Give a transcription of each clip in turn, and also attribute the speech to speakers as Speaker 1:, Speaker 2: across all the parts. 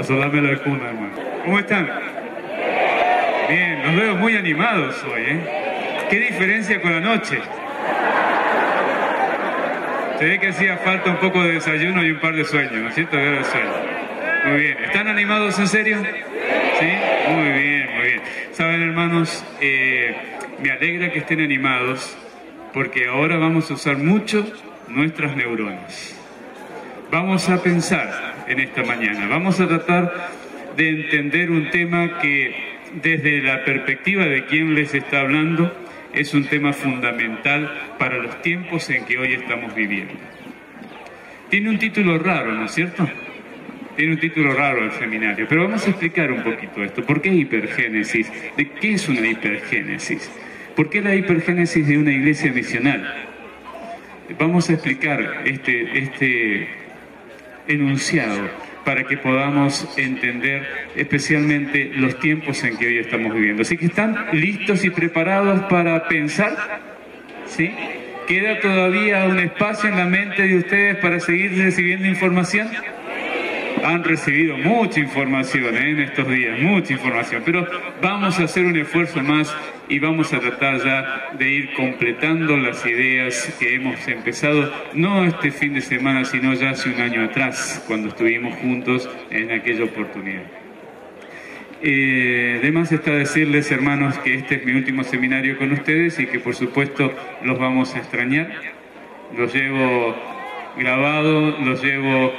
Speaker 1: Saludame a la cuna, hermano. ¿Cómo están? Bien, los veo muy animados hoy, ¿eh? ¿Qué diferencia con la noche? Se ve que hacía falta un poco de desayuno y un par de sueños, ¿no es cierto? De sueño. Muy bien. ¿Están animados en serio? ¿Sí? Muy bien, muy bien. Saben, hermanos, me alegra que estén animados porque ahora vamos a usar mucho nuestras neuronas. Vamos a pensar en esta mañana. Vamos a tratar de entender un tema que desde la perspectiva de quien les está hablando es un tema fundamental para los tiempos en que hoy estamos viviendo. Tiene un título raro, ¿no es cierto? Tiene un título raro el seminario, pero vamos a explicar un poquito esto. ¿Por qué hipergénesis? ¿De qué es una hipergénesis? ¿Por qué la hipergénesis de una iglesia misional? Vamos a explicar este enunciado para que podamos entender especialmente los tiempos en que hoy estamos viviendo. Así que ¿están listos y preparados para pensar? ¿Sí? ¿Queda todavía un espacio en la mente de ustedes para seguir recibiendo información? Han recibido mucha información en estos días, mucha información, pero vamos a hacer un esfuerzo más y vamos a tratar ya de ir completando las ideas que hemos empezado, no este fin de semana, sino ya hace un año atrás, cuando estuvimos juntos en aquella oportunidad. Además está decirles, hermanos, que este es mi último seminario con ustedes y que por supuesto los vamos a extrañar. Los llevo grabado, los llevo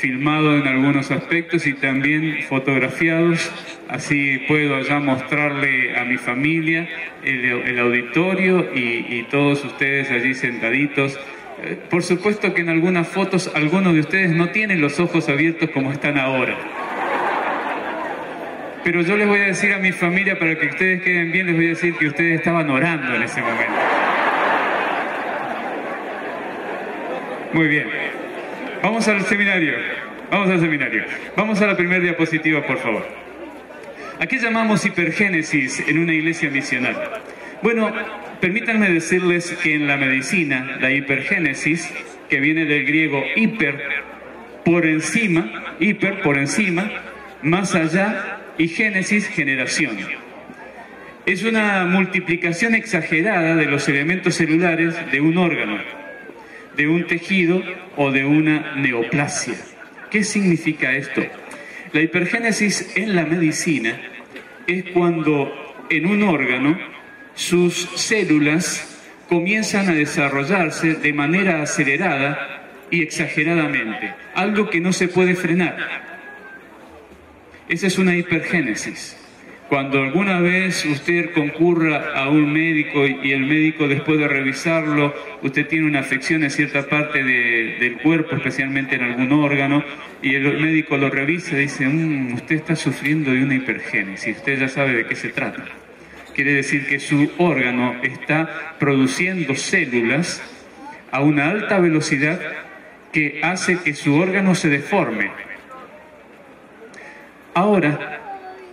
Speaker 1: filmado en algunos aspectos y también fotografiados, así puedo ya mostrarle a mi familia el auditorio y todos ustedes allí sentaditos. Por supuesto que en algunas fotos algunos de ustedes no tienen los ojos abiertos como están ahora. Pero yo les voy a decir a mi familia, para que ustedes queden bien, les voy a decir que ustedes estaban orando en ese momento. Muy bien. Vamos al seminario. Vamos a la primera diapositiva, por favor. ¿A qué llamamos hipergénesis en una iglesia misional? Bueno, permítanme decirles que en la medicina, la hipergénesis, que viene del griego hiper, por encima, más allá, y génesis, generación. Es una multiplicación exagerada de los elementos celulares de un órgano, de un tejido o de una neoplasia. ¿Qué significa esto? La hipergénesis en la medicina es cuando en un órgano sus células comienzan a desarrollarse de manera acelerada y exageradamente, algo que no se puede frenar. Esa es una hipergénesis. Cuando alguna vez usted concurra a un médico y el médico, después de revisarlo, usted tiene una afección en cierta parte del cuerpo, especialmente en algún órgano, y el médico lo revisa y dice, usted está sufriendo de una hipergénesis, usted ya sabe de qué se trata. Quiere decir que su órgano está produciendo células a una alta velocidad que hace que su órgano se deforme. Ahora,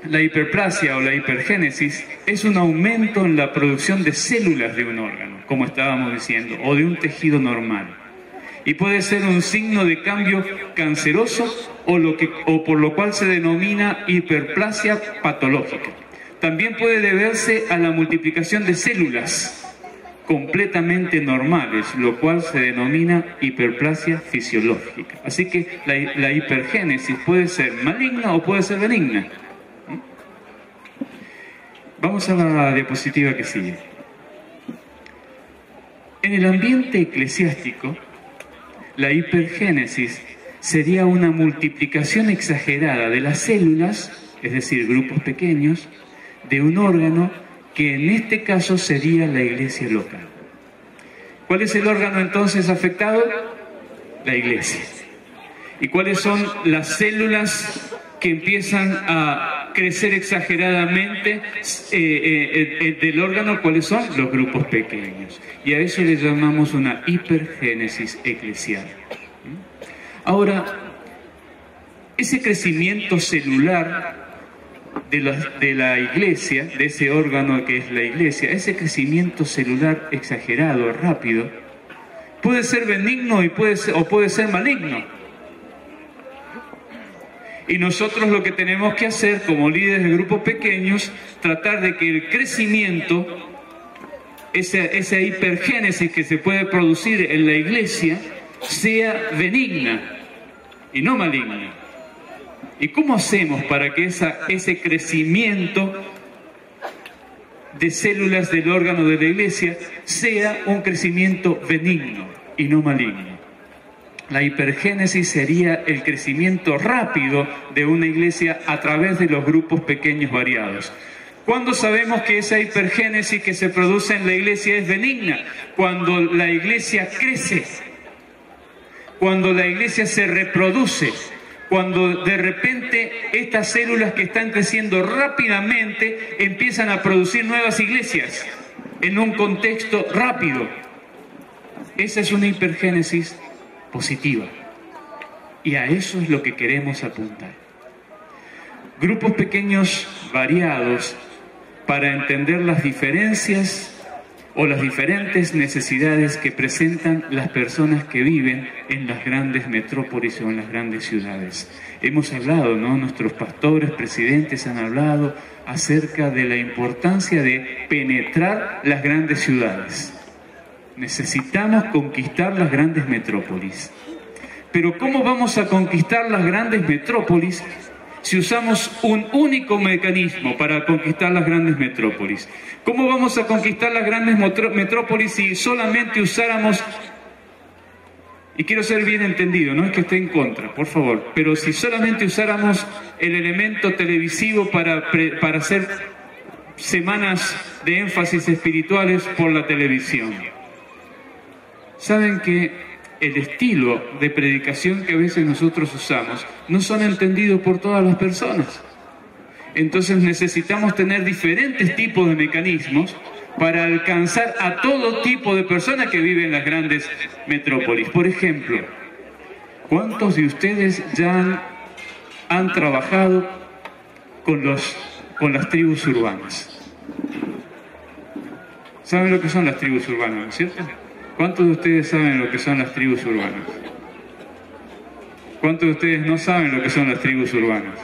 Speaker 1: la hiperplasia o la hipergénesis es un aumento en la producción de células de un órgano, como estábamos diciendo, o de un tejido normal. Y puede ser un signo de cambio canceroso o por lo cual se denomina hiperplasia patológica. También puede deberse a la multiplicación de células completamente normales, lo cual se denomina hiperplasia fisiológica. Así que la hipergénesis puede ser maligna o puede ser benigna. Vamos a la diapositiva que sigue. En el ambiente eclesiástico, la hipergénesis sería una multiplicación exagerada de las células, es decir, grupos pequeños, de un órgano que en este caso sería la iglesia local. ¿Cuál es el órgano entonces afectado? La iglesia. ¿Y cuáles son las células que empiezan a crecer exageradamente del órgano? ¿Cuáles son? Los grupos pequeños. Y a eso le llamamos una hipergénesis eclesial. Ahora, ese crecimiento celular de la iglesia, de ese órgano que es la iglesia, ese crecimiento celular exagerado, rápido, puede ser benigno o puede ser maligno. Y nosotros lo que tenemos que hacer como líderes de grupos pequeños, tratar de que el crecimiento, esa hipergénesis que se puede producir en la iglesia, sea benigna y no maligna. ¿Y cómo hacemos para que ese crecimiento de células del órgano de la iglesia sea un crecimiento benigno y no maligno? La hipergénesis sería el crecimiento rápido de una iglesia a través de los grupos pequeños variados. ¿Cuándo sabemos que esa hipergénesis que se produce en la iglesia es benigna? Cuando la iglesia crece, cuando la iglesia se reproduce, cuando de repente estas células que están creciendo rápidamente empiezan a producir nuevas iglesias en un contexto rápido. Esa es una hipergénesis positiva. Y a eso es lo que queremos apuntar. Grupos pequeños variados para entender las diferencias o las diferentes necesidades que presentan las personas que viven en las grandes metrópolis o en las grandes ciudades. Hemos hablado, ¿no? Nuestros pastores, presidentes han hablado acerca de la importancia de penetrar las grandes ciudades. Necesitamos conquistar las grandes metrópolis. Pero ¿cómo vamos a conquistar las grandes metrópolis si usamos un único mecanismo para conquistar las grandes metrópolis? ¿Cómo vamos a conquistar las grandes metrópolis si solamente usáramos, y quiero ser bien entendido, no es que esté en contra, por favor, pero si solamente usáramos el elemento televisivo para hacer semanas de énfasis espirituales por la televisión? Saben que el estilo de predicación que a veces nosotros usamos no son entendidos por todas las personas. Entonces necesitamos tener diferentes tipos de mecanismos para alcanzar a todo tipo de personas que viven en las grandes metrópolis. Por ejemplo, ¿cuántos de ustedes ya han trabajado con las tribus urbanas? ¿Saben lo que son las tribus urbanas, no es cierto? ¿Cuántos de ustedes saben lo que son las tribus urbanas? ¿Cuántos de ustedes no saben lo que son las tribus urbanas?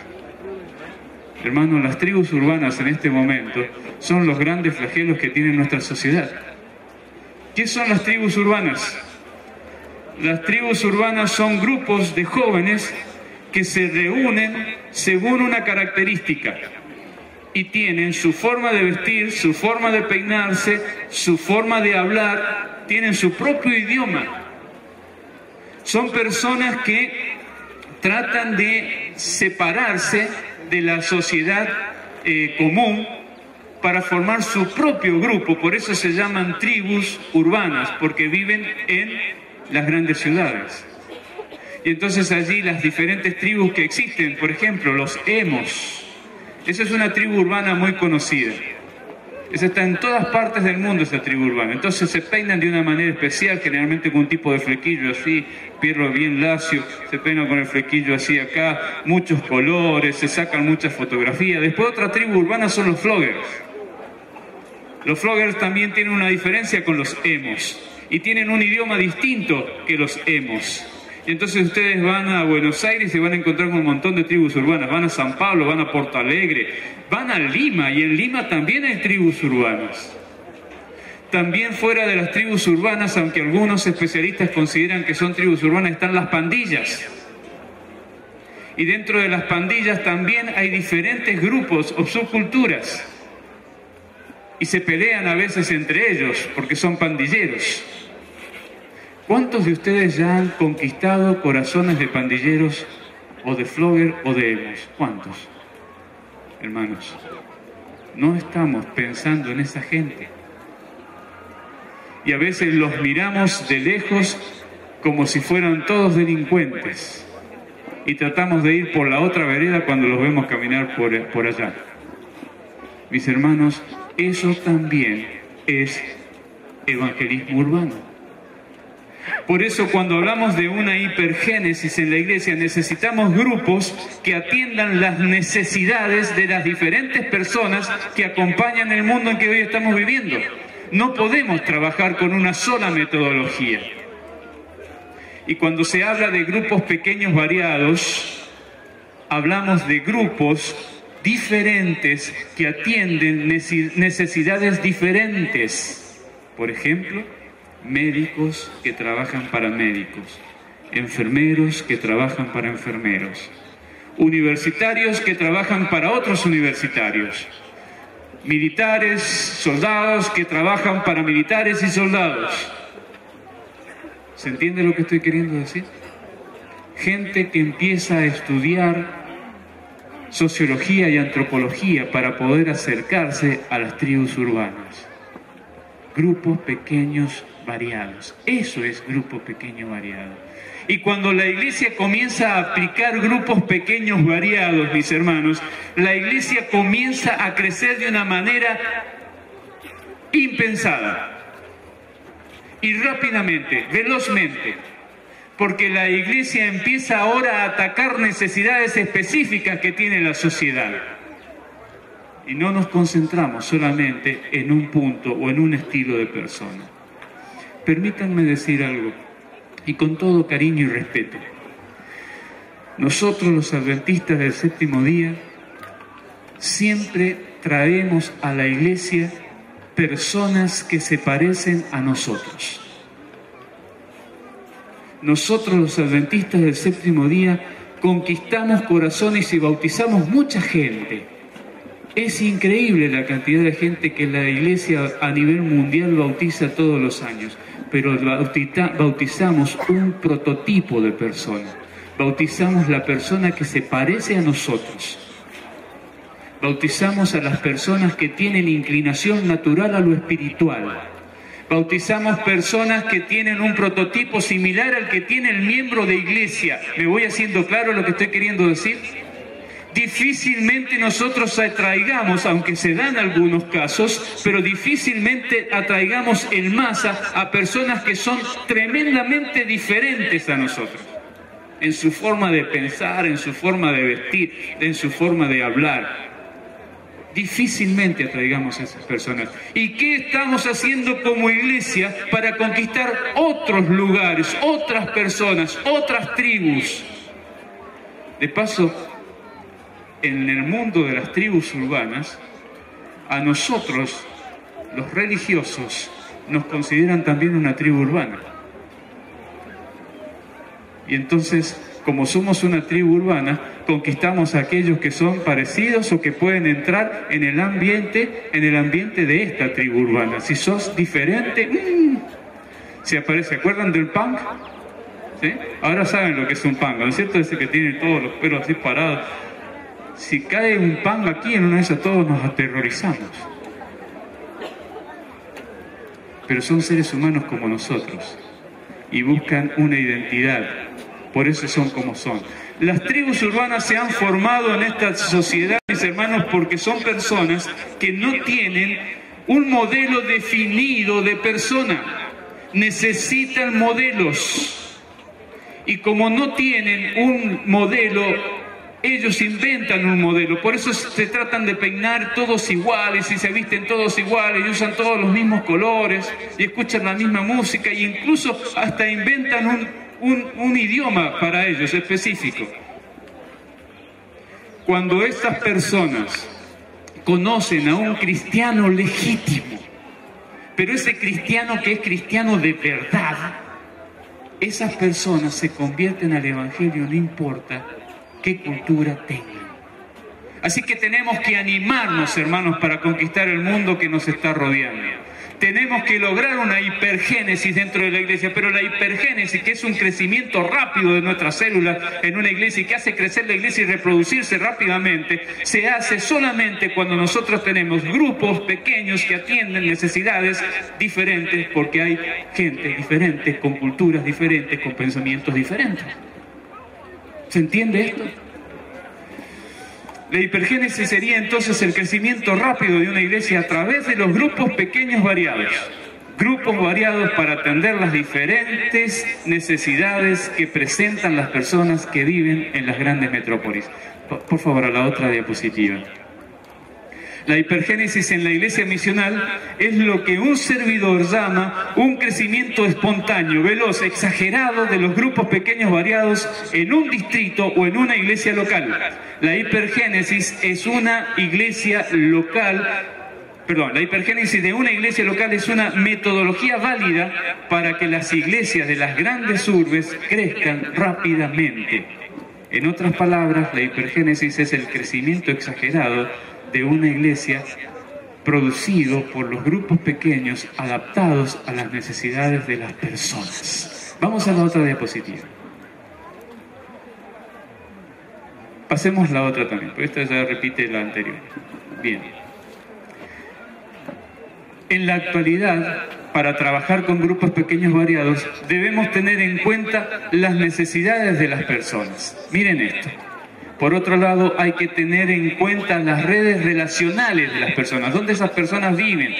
Speaker 1: Hermanos, las tribus urbanas en este momento son los grandes flagelos que tiene nuestra sociedad. ¿Qué son las tribus urbanas? Las tribus urbanas son grupos de jóvenes que se reúnen según una característica y tienen su forma de vestir, su forma de peinarse, su forma de hablar, tienen su propio idioma. Son personas que tratan de separarse de la sociedad común para formar su propio grupo. Por eso se llaman tribus urbanas, porque viven en las grandes ciudades. Y entonces allí las diferentes tribus que existen, por ejemplo, los emos. Esa es una tribu urbana muy conocida. Esa está en todas partes del mundo, esa tribu urbana. Entonces se peinan de una manera especial, generalmente con un tipo de flequillo así, pierro bien lacio, se peinan con el flequillo así acá, muchos colores, se sacan muchas fotografías. Después otra tribu urbana son los floggers. Los floggers también tienen una diferencia con los emos y tienen un idioma distinto que los emos. Y entonces ustedes van a Buenos Aires y van a encontrar un montón de tribus urbanas. Van a San Pablo, van a Porto Alegre, van a Lima, y en Lima también hay tribus urbanas. También fuera de las tribus urbanas, aunque algunos especialistas consideran que son tribus urbanas, están las pandillas. Y dentro de las pandillas también hay diferentes grupos o subculturas. Y se pelean a veces entre ellos porque son pandilleros. ¿Cuántos de ustedes ya han conquistado corazones de pandilleros o de flogger o de emos? ¿Cuántos? Hermanos, no estamos pensando en esa gente. Y a veces los miramos de lejos como si fueran todos delincuentes. Y tratamos de ir por la otra vereda cuando los vemos caminar por allá. Mis hermanos, eso también es evangelismo urbano. Por eso cuando hablamos de una hipergénesis en la iglesia, necesitamos grupos que atiendan las necesidades de las diferentes personas que acompañan el mundo en que hoy estamos viviendo. No podemos trabajar con una sola metodología. Y cuando se habla de grupos pequeños variados, hablamos de grupos diferentes que atienden necesidades diferentes. Por ejemplo, médicos que trabajan para médicos, enfermeros que trabajan para enfermeros, universitarios que trabajan para otros universitarios, militares, soldados que trabajan para militares y soldados. ¿Se entiende lo que estoy queriendo decir? Gente que empieza a estudiar sociología y antropología para poder acercarse a las tribus urbanas. Grupos pequeños variados. Eso es grupo pequeño variado. Y cuando la iglesia comienza a aplicar grupos pequeños variados, mis hermanos, la iglesia comienza a crecer de una manera impensada y rápidamente, velozmente, porque la iglesia empieza ahora a atacar necesidades específicas que tiene la sociedad. Y no nos concentramos solamente en un punto o en un estilo de persona. Permítanme decir algo, y con todo cariño y respeto. Nosotros los adventistas del séptimo día siempre traemos a la iglesia personas que se parecen a nosotros. Nosotros los adventistas del séptimo día conquistamos corazones y bautizamos mucha gente. Es increíble la cantidad de gente que la iglesia a nivel mundial bautiza todos los años, pero bautizamos un prototipo de persona. Bautizamos la persona que se parece a nosotros. Bautizamos a las personas que tienen inclinación natural a lo espiritual. Bautizamos personas que tienen un prototipo similar al que tiene el miembro de iglesia. ¿Me voy haciendo claro lo que estoy queriendo decir? Difícilmente nosotros atraigamos, aunque se dan algunos casos, pero difícilmente atraigamos en masa a personas que son tremendamente diferentes a nosotros. En su forma de pensar, en su forma de vestir, en su forma de hablar. Difícilmente atraigamos a esas personas. ¿Y qué estamos haciendo como iglesia para conquistar otros lugares, otras personas, otras tribus? De paso, en el mundo de las tribus urbanas, a nosotros, los religiosos, nos consideran también una tribu urbana. Y entonces, como somos una tribu urbana, conquistamos a aquellos que son parecidos o que pueden entrar en el ambiente de esta tribu urbana. Si sos diferente, ¿se acuerdan del punk? ¿Sí? Ahora saben lo que es un punk, ¿no es cierto? Ese que tiene todos los pelos así parados. Si cae un punk aquí, en una de esas todos nos aterrorizamos. Pero son seres humanos como nosotros y buscan una identidad. Por eso son como son. Las tribus urbanas se han formado en esta sociedad, mis hermanos, porque son personas que no tienen un modelo definido de persona. Necesitan modelos. Y como no tienen un modelo, ellos inventan un modelo. Por eso se tratan de peinar todos iguales y se visten todos iguales y usan todos los mismos colores y escuchan la misma música e incluso hasta inventan un idioma para ellos específico. Cuando estas personas conocen a un cristiano legítimo, pero ese cristiano que es cristiano de verdad, esas personas se convierten al evangelio, no importa qué cultura tengan. Así que tenemos que animarnos, hermanos, para conquistar el mundo que nos está rodeando. Tenemos que lograr una hipergénesis dentro de la iglesia, pero la hipergénesis, que es un crecimiento rápido de nuestras células en una iglesia y que hace crecer la iglesia y reproducirse rápidamente, se hace solamente cuando nosotros tenemos grupos pequeños que atienden necesidades diferentes, porque hay gente diferente, con culturas diferentes, con pensamientos diferentes. ¿Se entiende esto? La hipergénesis sería entonces el crecimiento rápido de una iglesia a través de los grupos pequeños variados. Grupos variados para atender las diferentes necesidades que presentan las personas que viven en las grandes metrópolis. Por favor, a la otra diapositiva. La hipergénesis en la iglesia misional es lo que un servidor llama un crecimiento espontáneo, veloz, exagerado de los grupos pequeños variados en un distrito o en una iglesia local. La hipergénesis es una iglesia local. La hipergénesis de una iglesia local es una metodología válida para que las iglesias de las grandes urbes crezcan rápidamente. En otras palabras, la hipergénesis es el crecimiento exagerado de una iglesia producido por los grupos pequeños adaptados a las necesidades de las personas. Vamos a la otra diapositiva. Pasemos la otra también, porque esta ya repite la anterior. Bien. En la actualidad, para trabajar con grupos pequeños variados, debemos tener en cuenta las necesidades de las personas. Miren esto. Por otro lado, hay que tener en cuenta las redes relacionales de las personas, dónde esas personas viven,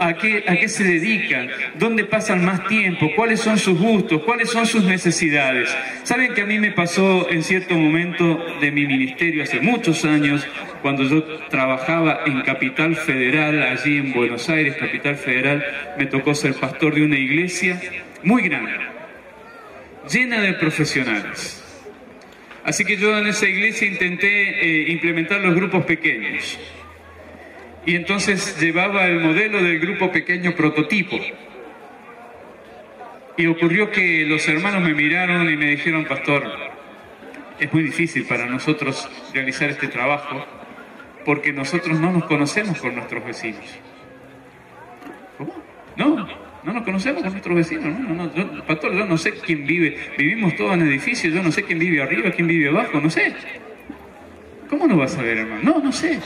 Speaker 1: a qué se dedican, dónde pasan más tiempo, cuáles son sus gustos, cuáles son sus necesidades. Saben que a mí me pasó en cierto momento de mi ministerio, hace muchos años, cuando yo trabajaba en Capital Federal, allí en Buenos Aires, Capital Federal, me tocó ser pastor de una iglesia muy grande, llena de profesionales. Así que yo en esa iglesia intenté implementar los grupos pequeños. Y entonces llevaba el modelo del grupo pequeño prototipo. Y ocurrió que los hermanos me miraron y me dijeron: pastor, es muy difícil para nosotros realizar este trabajo porque nosotros no nos conocemos con nuestros vecinos. ¿Cómo? No nos conocemos con nuestros vecinos. Pastor, yo no sé quién vive. Vivimos todos en edificios, yo no sé quién vive arriba, quién vive abajo, no sé. ¿Cómo no vas a ver, hermano? No sé.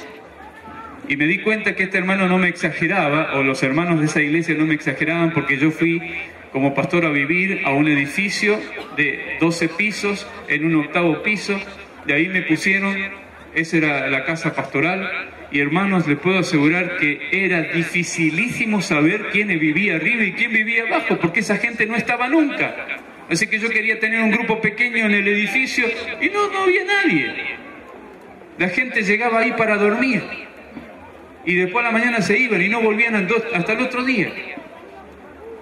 Speaker 1: Y me di cuenta que este hermano no me exageraba, o los hermanos de esa iglesia no me exageraban, porque yo fui como pastor a vivir a un edificio de 12 pisos, en un 8º piso, de ahí me pusieron, esa era la casa pastoral, y hermanos, les puedo asegurar que era dificilísimo saber quién vivía arriba y quién vivía abajo, porque esa gente no estaba nunca. Así que yo quería tener un grupo pequeño en el edificio y no había nadie. La gente llegaba ahí para dormir y después a la mañana se iban y no volvían hasta el otro día.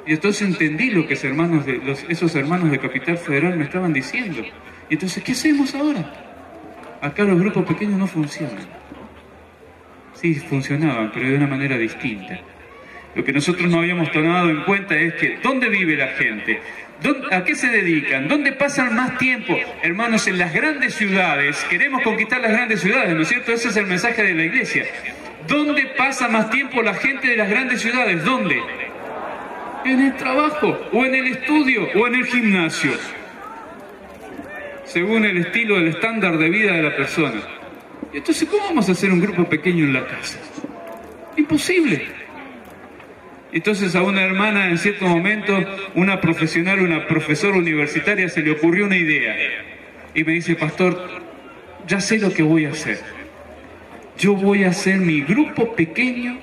Speaker 1: Y entonces entendí lo que esos hermanos de Capital Federal me estaban diciendo. Y entonces, ¿qué hacemos ahora? Acá los grupos pequeños no funcionan. Sí, funcionaban, pero de una manera distinta. Lo que nosotros no habíamos tomado en cuenta es que ¿dónde vive la gente? ¿A qué se dedican? ¿Dónde pasan más tiempo? Hermanos, en las grandes ciudades, queremos conquistar las grandes ciudades, ¿no es cierto? Ese es el mensaje de la iglesia. ¿Dónde pasa más tiempo la gente de las grandes ciudades? ¿Dónde? En el trabajo, o en el estudio, o en el gimnasio. Según el estilo, el estándar de vida de la persona. Entonces, ¿cómo vamos a hacer un grupo pequeño en la casa? Imposible. Entonces a una hermana en cierto momento, una profesional, una profesora universitaria, se le ocurrió una idea. Y me dice: pastor, ya sé lo que voy a hacer. Yo voy a hacer mi grupo pequeño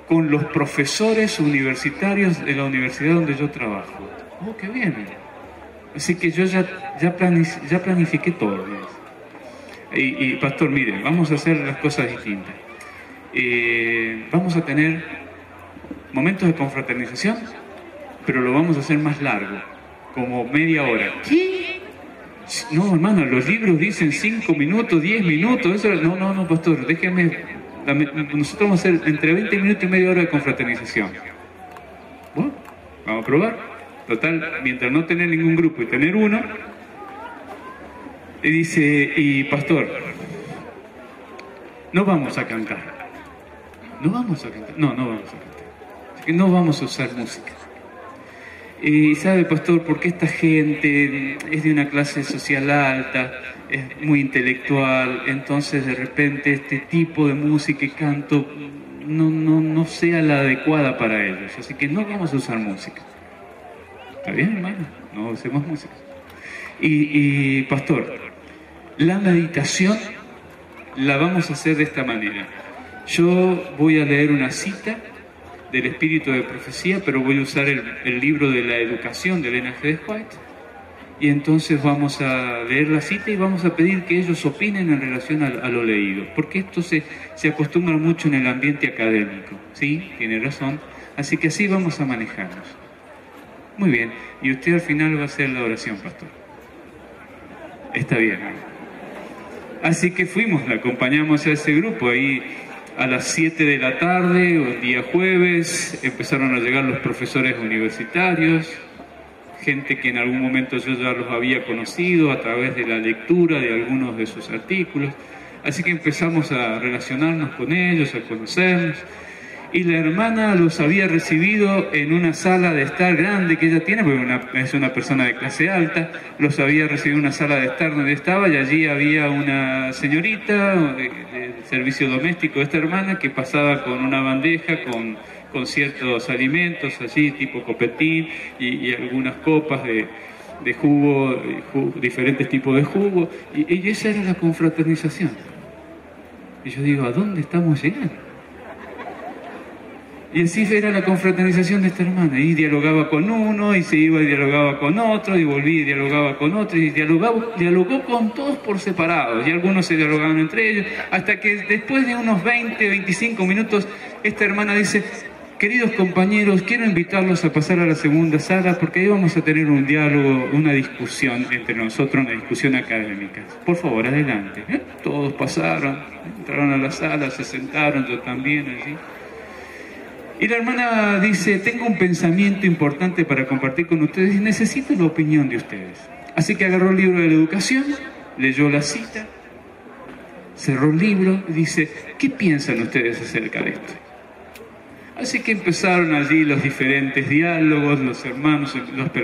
Speaker 1: con los profesores universitarios de la universidad donde yo trabajo. Oh, qué bien. Así que yo ya planifiqué todo. Y pastor, mire, vamos a hacer las cosas distintas. Vamos a tener momentos de confraternización, pero lo vamos a hacer más largo, como media hora. ¿Qué? No, hermano, los libros dicen 5 minutos, 10 minutos. Eso, no, pastor, déjeme. Nosotros vamos a hacer entre 20 minutos y media hora de confraternización. Bueno, vamos a probar. Total, mientras no tener ningún grupo y tener uno. Y dice: y pastor, no vamos a cantar. No vamos a cantar. No vamos a cantar. Así que no vamos a usar música. Y sabe, pastor, porque esta gente es de una clase social alta, es muy intelectual, entonces de repente este tipo de música y canto no sea la adecuada para ellos. Así que no vamos a usar música. ¿Está bien, hermano? No usemos música. Y pastor, la meditación la vamos a hacer de esta manera. Yo voy a leer una cita del espíritu de profecía, pero voy a usar el libro de la educación de Elena G. White, y entonces vamos a leer la cita y vamos a pedir que ellos opinen en relación a lo leído, porque esto se acostumbra mucho en el ambiente académico, ¿sí? Tiene razón, así que así vamos a manejarnos. Muy bien, y usted al final va a hacer la oración, pastor. Está bien. Así que fuimos, le acompañamos a ese grupo ahí a las 7 de la tarde, el día jueves, empezaron a llegar los profesores universitarios, gente que en algún momento yo ya los había conocido a través de la lectura de algunos de sus artículos. Así que empezamos a relacionarnos con ellos, a conocernos. Y la hermana los había recibido en una sala de estar grande que ella tiene, porque es una persona de clase alta. Los había recibido en una sala de estar donde estaba, y allí había una señorita del servicio doméstico de esta hermana que pasaba con una bandeja con ciertos alimentos así, tipo copetín, y algunas copas de jugo, diferentes tipos de jugo, y esa era la confraternización. Y yo digo, ¿a dónde estamos llegando? Y así era la confraternización de esta hermana, y dialogaba con uno, y se iba y dialogaba con otro, y volvía y dialogaba con otro, y dialogó con todos por separado, y algunos se dialogaban entre ellos, hasta que después de unos 20, 25 minutos, esta hermana dice, queridos compañeros, quiero invitarlos a pasar a la segunda sala, porque ahí vamos a tener un diálogo, una discusión entre nosotros, una discusión académica. Por favor, adelante. Todos pasaron, entraron a la sala, se sentaron, yo también allí. Y la hermana dice, tengo un pensamiento importante para compartir con ustedes y necesito la opinión de ustedes. Así que agarró el libro de la educación, leyó la cita, cerró el libro y dice, ¿qué piensan ustedes acerca de esto? Así que empezaron allí los diferentes diálogos, los hermanos,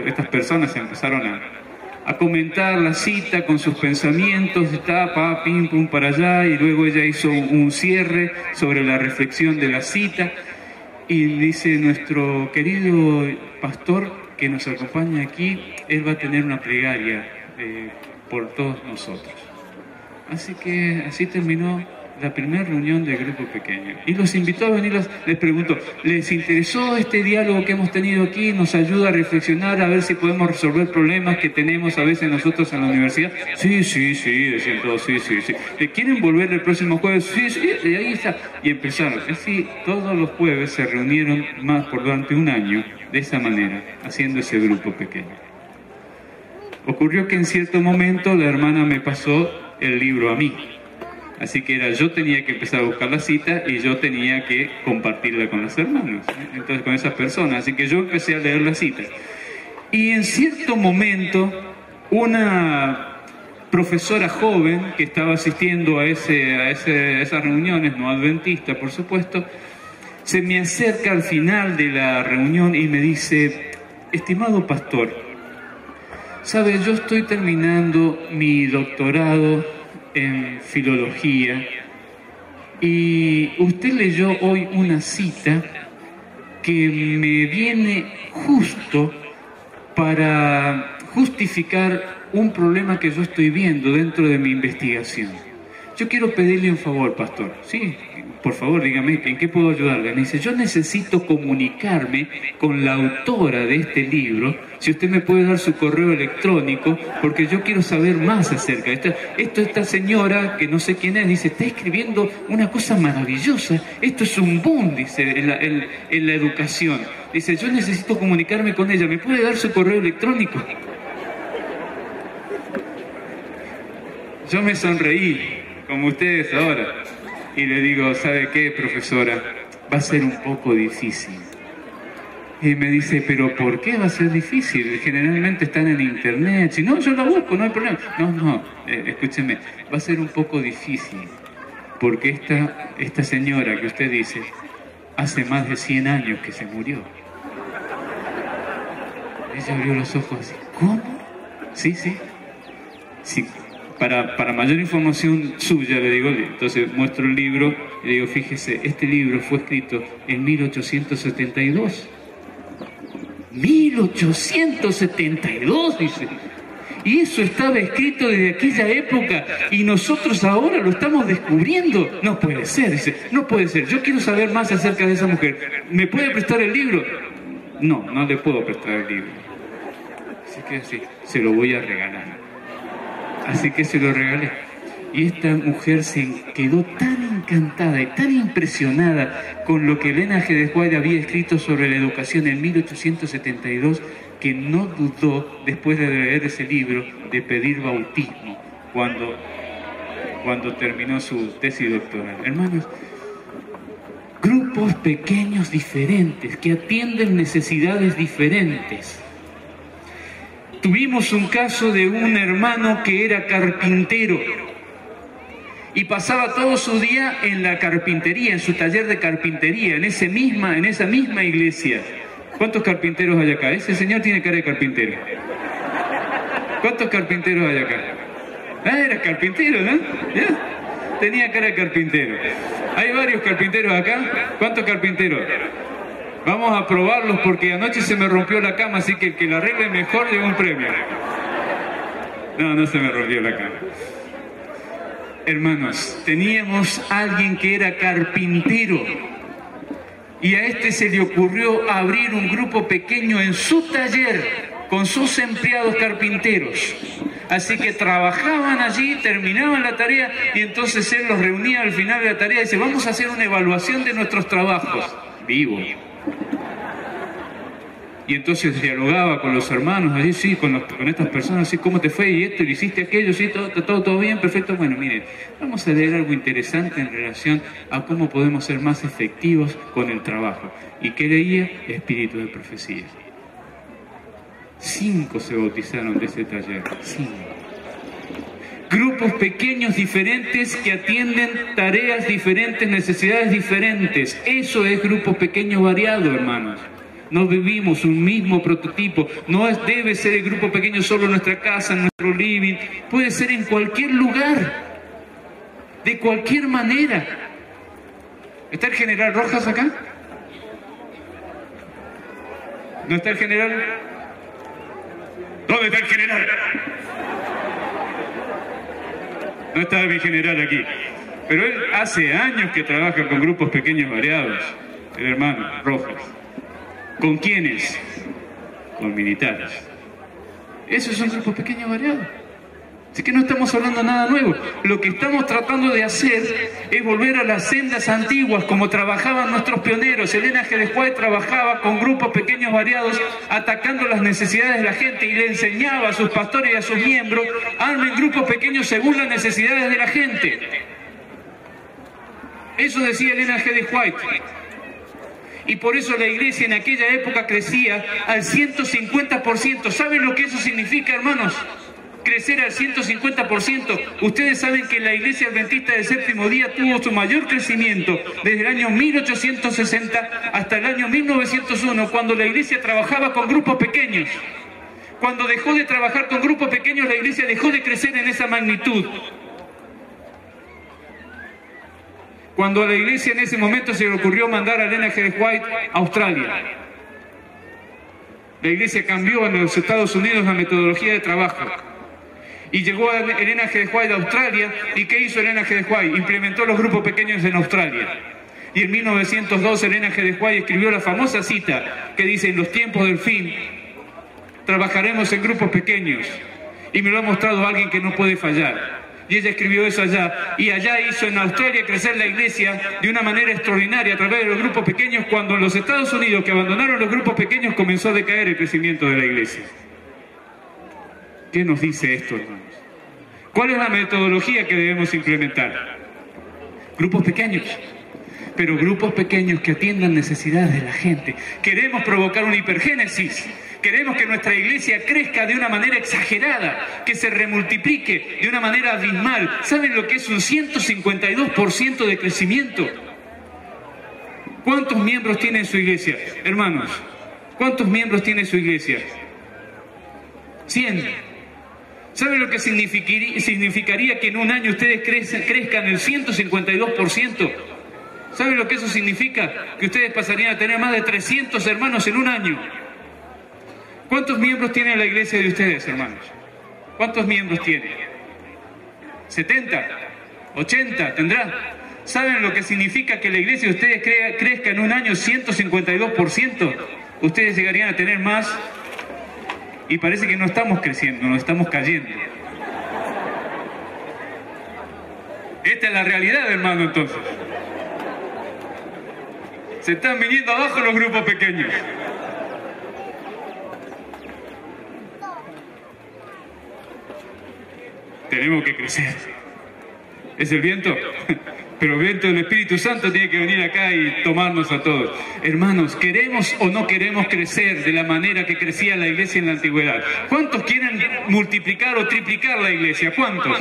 Speaker 1: estas personas empezaron a comentar la cita con sus pensamientos, pim, pum, para allá, y luego ella hizo un cierre sobre la reflexión de la cita. Y dice, nuestro querido pastor que nos acompaña aquí, él va a tener una plegaria por todos nosotros. Así que así terminó la primera reunión del grupo pequeño. Y los invitó a venir, les preguntó, ¿les interesó este diálogo que hemos tenido aquí? ¿Nos ayuda a reflexionar, a ver si podemos resolver problemas que tenemos a veces nosotros en la universidad? Sí, decían todos, sí. ¿Quieren volver el próximo jueves? Sí, y ahí está. Y empezaron. Así, todos los jueves se reunieron más por durante un año, de esa manera, haciendo ese grupo pequeño. Ocurrió que en cierto momento la hermana me pasó el libro a mí. Así que yo tenía que empezar a buscar la cita y yo tenía que compartirla con los hermanos, entonces con esas personas. Así que yo empecé a leer la cita. Y en cierto momento, una profesora joven que estaba asistiendo a esas reuniones, no adventista, por supuesto, se me acerca al final de la reunión y me dice, estimado pastor, ¿sabe? Yo estoy terminando mi doctorado en filología y usted leyó hoy una cita que me viene justo para justificar un problema que yo estoy viendo dentro de mi investigación. Yo quiero pedirle un favor, pastor. Sí, por favor, dígame, ¿en qué puedo ayudarle? Me dice, yo necesito comunicarme con la autora de este libro, si usted me puede dar su correo electrónico, porque yo quiero saber más acerca de esto. Esta señora, que no sé quién es, dice, está escribiendo una cosa maravillosa, esto es un boom, dice, en la educación. Dice, yo necesito comunicarme con ella, ¿me puede dar su correo electrónico? Yo me sonreí, como ustedes ahora, y le digo, ¿sabe qué, profesora? Va a ser un poco difícil. Y me dice, ¿pero por qué va a ser difícil? Generalmente están en internet. Si no, yo la busco, no hay problema. No, escúcheme, va a ser un poco difícil, porque esta señora que usted dice, hace más de 100 años que se murió. Ella abrió los ojos así, ¿cómo? Sí. Para mayor información suya, le digo, entonces muestro el libro y le digo, fíjese, este libro fue escrito en 1872. 1872, dice. Y eso estaba escrito desde aquella época y nosotros ahora lo estamos descubriendo. No puede ser, dice, no puede ser. Yo quiero saber más acerca de esa mujer. ¿Me puede prestar el libro? No le puedo prestar el libro. Así que sí, se lo voy a regalar. Así que se lo regalé. Y esta mujer se quedó tan encantada y tan impresionada con lo que Elena G. de White había escrito sobre la educación en 1872 que no dudó, después de leer ese libro, de pedir bautismo cuando terminó su tesis doctoral. Hermanos, grupos pequeños diferentes que atienden necesidades diferentes. Tuvimos un caso de un hermano que era carpintero y pasaba todo su día en la carpintería, en su taller de carpintería, en esa misma iglesia. ¿Cuántos carpinteros hay acá? Ese señor tiene cara de carpintero. ¿Cuántos carpinteros hay acá? Ah, era carpintero, ¿no? ¿Ya? Tenía cara de carpintero. ¿Hay varios carpinteros acá? ¿Cuántos carpinteros? Vamos a probarlos porque anoche se me rompió la cama, así que el que la arregle mejor lleva un premio. No, no se me rompió la cama. Hermanos, teníamos a alguien que era carpintero y a este se le ocurrió abrir un grupo pequeño en su taller con sus empleados carpinteros. Así que trabajaban allí, terminaban la tarea y entonces él los reunía al final de la tarea y dice, vamos a hacer una evaluación de nuestros trabajos. Vivo. Y entonces dialogaba con los hermanos, allí sí, con estas personas, así, ¿cómo te fue? Y esto, y hiciste aquello, sí, todo bien, perfecto. Bueno, miren, vamos a leer algo interesante en relación a cómo podemos ser más efectivos con el trabajo. ¿Y qué leía? Espíritu de profecía. 5 se bautizaron de ese taller, 5. Grupos pequeños diferentes que atienden tareas diferentes, necesidades diferentes. Eso es grupo pequeño variado, hermanos. No vivimos un mismo prototipo. No debe ser el grupo pequeño solo en nuestra casa, en nuestro living. Puede ser en cualquier lugar, de cualquier manera. ¿Está el general Rojas acá? ¿No está el general? ¿Dónde está el general? No está mi general aquí. Pero él hace años que trabaja con grupos pequeños variados. El hermano Rojas. ¿Con quiénes? Con militares. Esos son grupos pequeños variados. Así que no estamos hablando nada nuevo. Lo que estamos tratando de hacer es volver a las sendas antiguas, como trabajaban nuestros pioneros. Elena G. de White trabajaba con grupos pequeños variados, atacando las necesidades de la gente y le enseñaba a sus pastores y a sus miembros, armen grupos pequeños según las necesidades de la gente. Eso decía Elena G. de White. Y por eso la iglesia en aquella época crecía al 150%. ¿Saben lo que eso significa, hermanos? Crecer al 150%. Ustedes saben que la iglesia adventista del séptimo día tuvo su mayor crecimiento desde el año 1860 hasta el año 1901, cuando la iglesia trabajaba con grupos pequeños. Cuando dejó de trabajar con grupos pequeños, la iglesia dejó de crecer en esa magnitud. Cuando a la iglesia en ese momento se le ocurrió mandar a Elena G. de White a Australia. La iglesia cambió en los Estados Unidos la metodología de trabajo. Y llegó a Elena G. de White a Australia. ¿Y qué hizo Elena G. de White? Implementó los grupos pequeños en Australia. Y en 1902 Elena G. de White escribió la famosa cita que dice: en los tiempos del fin trabajaremos en grupos pequeños. Y me lo ha mostrado alguien que no puede fallar. Y ella escribió eso allá, y allá hizo en Australia crecer la iglesia de una manera extraordinaria a través de los grupos pequeños, cuando en los Estados Unidos, que abandonaron los grupos pequeños, comenzó a decaer el crecimiento de la iglesia. ¿Qué nos dice esto, hermanos? ¿Cuál es la metodología que debemos implementar? Grupos pequeños, pero grupos pequeños que atiendan necesidades de la gente. Queremos provocar una hipergénesis. Queremos que nuestra iglesia crezca de una manera exagerada, que se remultiplique de una manera abismal. ¿Saben lo que es un 152% de crecimiento? ¿Cuántos miembros tiene su iglesia? Hermanos, ¿cuántos miembros tiene su iglesia? 100. ¿Saben lo que significaría que en un año ustedes crezcan el 152%? ¿Saben lo que eso significa? Que ustedes pasarían a tener más de 300 hermanos en un año. ¿Cuántos miembros tiene la iglesia de ustedes, hermanos? ¿Cuántos miembros tiene? ¿70? ¿80? ¿Tendrá? ¿Saben lo que significa que la iglesia de ustedes crezca en un año 152%? Ustedes llegarían a tener más y parece que no estamos creciendo, nos estamos cayendo. Esta es la realidad, hermano, entonces. Se están viniendo abajo los grupos pequeños. Tenemos que crecer. ¿Es el viento? Pero el viento del Espíritu Santo tiene que venir acá y tomarnos a todos. Hermanos, ¿queremos o no queremos crecer de la manera que crecía la iglesia en la antigüedad? ¿Cuántos quieren multiplicar o triplicar la iglesia? ¿Cuántos?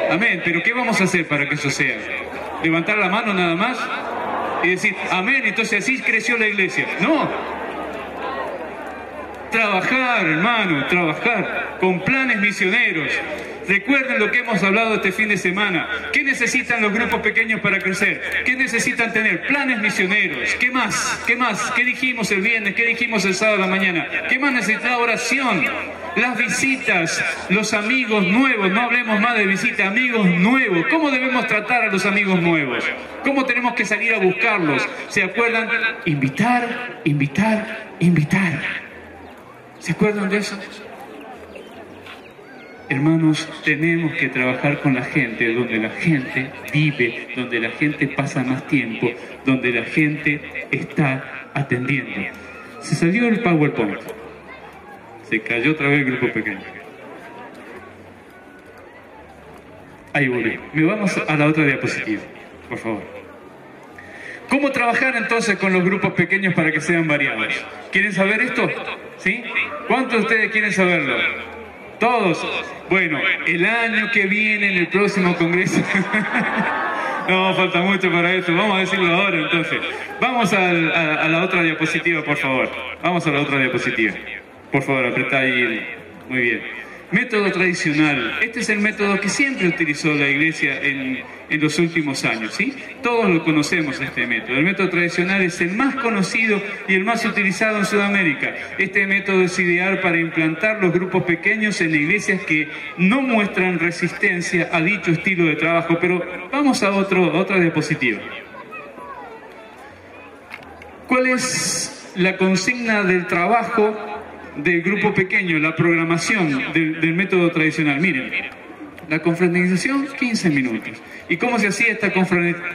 Speaker 1: Amén. ¿Pero qué vamos a hacer para que eso sea? ¿Levantar la mano nada más? Y decir, amén, entonces así creció la iglesia. No. Trabajar, hermano, trabajar con planes misioneros. Recuerden lo que hemos hablado este fin de semana. ¿Qué necesitan los grupos pequeños para crecer? ¿Qué necesitan tener? Planes misioneros. ¿Qué más? ¿Qué más? ¿Qué dijimos el viernes? ¿Qué dijimos el sábado a la mañana? ¿Qué más necesita? Oración. Las visitas, los amigos nuevos. No hablemos más de visitas, amigos nuevos. ¿Cómo debemos tratar a los amigos nuevos? ¿Cómo tenemos que salir a buscarlos? ¿Se acuerdan? Invitar, invitar, invitar. ¿Se acuerdan de eso? Hermanos, tenemos que trabajar con la gente, donde la gente vive, donde la gente pasa más tiempo, donde la gente está atendiendo. Se salió el PowerPoint. Se cayó otra vez el grupo pequeño. Ahí volví. Me vamos a la otra diapositiva, por favor. ¿Cómo trabajar entonces con los grupos pequeños para que sean variados? ¿Quieren saber esto? ¿Sí? ¿Cuántos de ustedes quieren saberlo? Todos. Bueno, el año que viene, en el próximo congreso... No, falta mucho para eso. Vamos a decirlo ahora, entonces. Vamos a la otra diapositiva, por favor. Vamos a la otra diapositiva. Por favor, apretá ahí. Muy bien. Método tradicional. Este es el método que siempre utilizó la iglesia en los últimos años, ¿sí? Todos lo conocemos, este método. El método tradicional es el más conocido y el más utilizado en Sudamérica. Este método es ideal para implantar los grupos pequeños en iglesias que no muestran resistencia a dicho estilo de trabajo. Pero vamos a otra diapositiva. ¿Cuál es la consigna del trabajo del grupo pequeño, la programación del método tradicional? Miren, la confraternización, 15 minutos. ¿Y cómo se hacía esta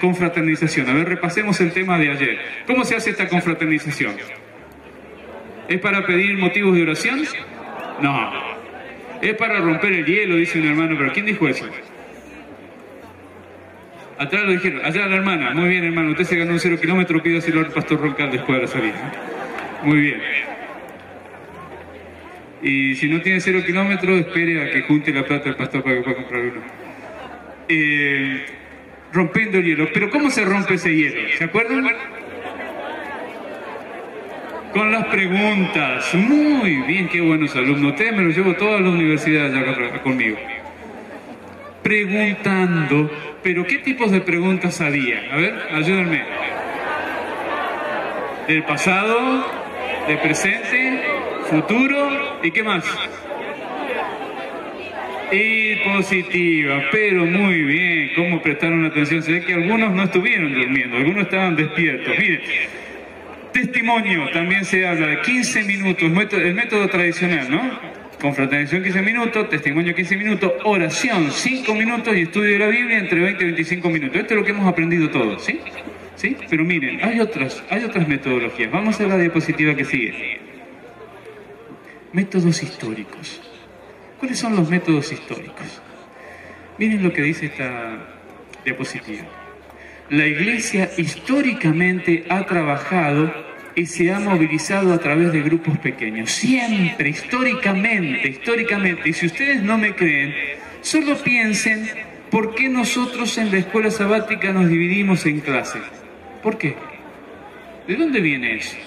Speaker 1: confraternización? A ver, repasemos el tema de ayer. ¿Cómo se hace esta confraternización? ¿Es para pedir motivos de oración? No. Es para romper el hielo, dice un hermano. ¿Pero quién dijo eso? Atrás lo dijeron. Allá la hermana. Muy bien, hermano. Usted se ganó un 0 kilómetro. Pídaselo al pastor Roncal después de la salida. Muy bien. Y si no tiene 0 kilómetros, espere a que junte la plata del pastor para que pueda comprar uno. Rompiendo el hielo. ¿Pero cómo se rompe ese hielo? ¿Se acuerdan? Con las preguntas. Muy bien, qué buenos alumnos. Ustedes me los llevo toda la universidad allá conmigo. Preguntando. ¿Pero qué tipos de preguntas había? A ver, ayúdenme. ¿Del pasado? ¿Del presente? ¿Futuro? ¿Y qué más? Y positiva, pero muy bien. ¿Cómo prestaron atención? Se ve que algunos no estuvieron durmiendo, algunos estaban despiertos. Miren, testimonio, también se habla de 15 minutos, el método tradicional, ¿no? Confraternización 15 minutos, testimonio 15 minutos, oración 5 minutos y estudio de la Biblia entre 20 y 25 minutos. Esto es lo que hemos aprendido todos, ¿sí? ¿Sí? Pero miren, hay otras metodologías. Vamos a la diapositiva que sigue. Métodos históricos. ¿Cuáles son los métodos históricos? Miren lo que dice esta diapositiva. La iglesia históricamente ha trabajado y se ha movilizado a través de grupos pequeños. Siempre, históricamente. Y si ustedes no me creen, solo piensen por qué nosotros en la escuela sabática nos dividimos en clases. ¿Por qué? ¿De dónde viene eso?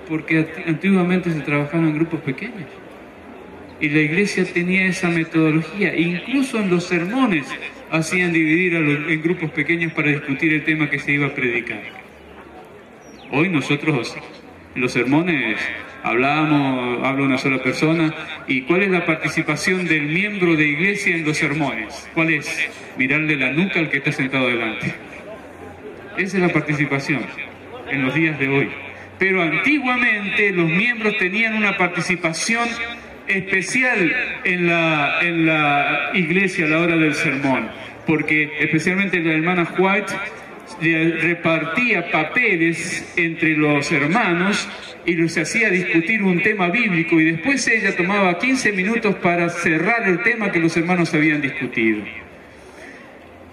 Speaker 1: Porque antiguamente se trabajaba en grupos pequeños. Y la iglesia tenía esa metodología. Incluso en los sermones hacían dividir en grupos pequeños para discutir el tema que se iba a predicar. Hoy nosotros en los sermones habla una sola persona. ¿Y cuál es la participación del miembro de iglesia en los sermones? ¿Cuál es? Mirarle la nuca al que está sentado delante. Esa es la participación en los días de hoy. pero antiguamente los miembros tenían una participación especial en la iglesia a la hora del sermón, porque especialmente la hermana White repartía papeles entre los hermanos y los hacía discutir un tema bíblico, y después ella tomaba 15 minutos para cerrar el tema que los hermanos habían discutido.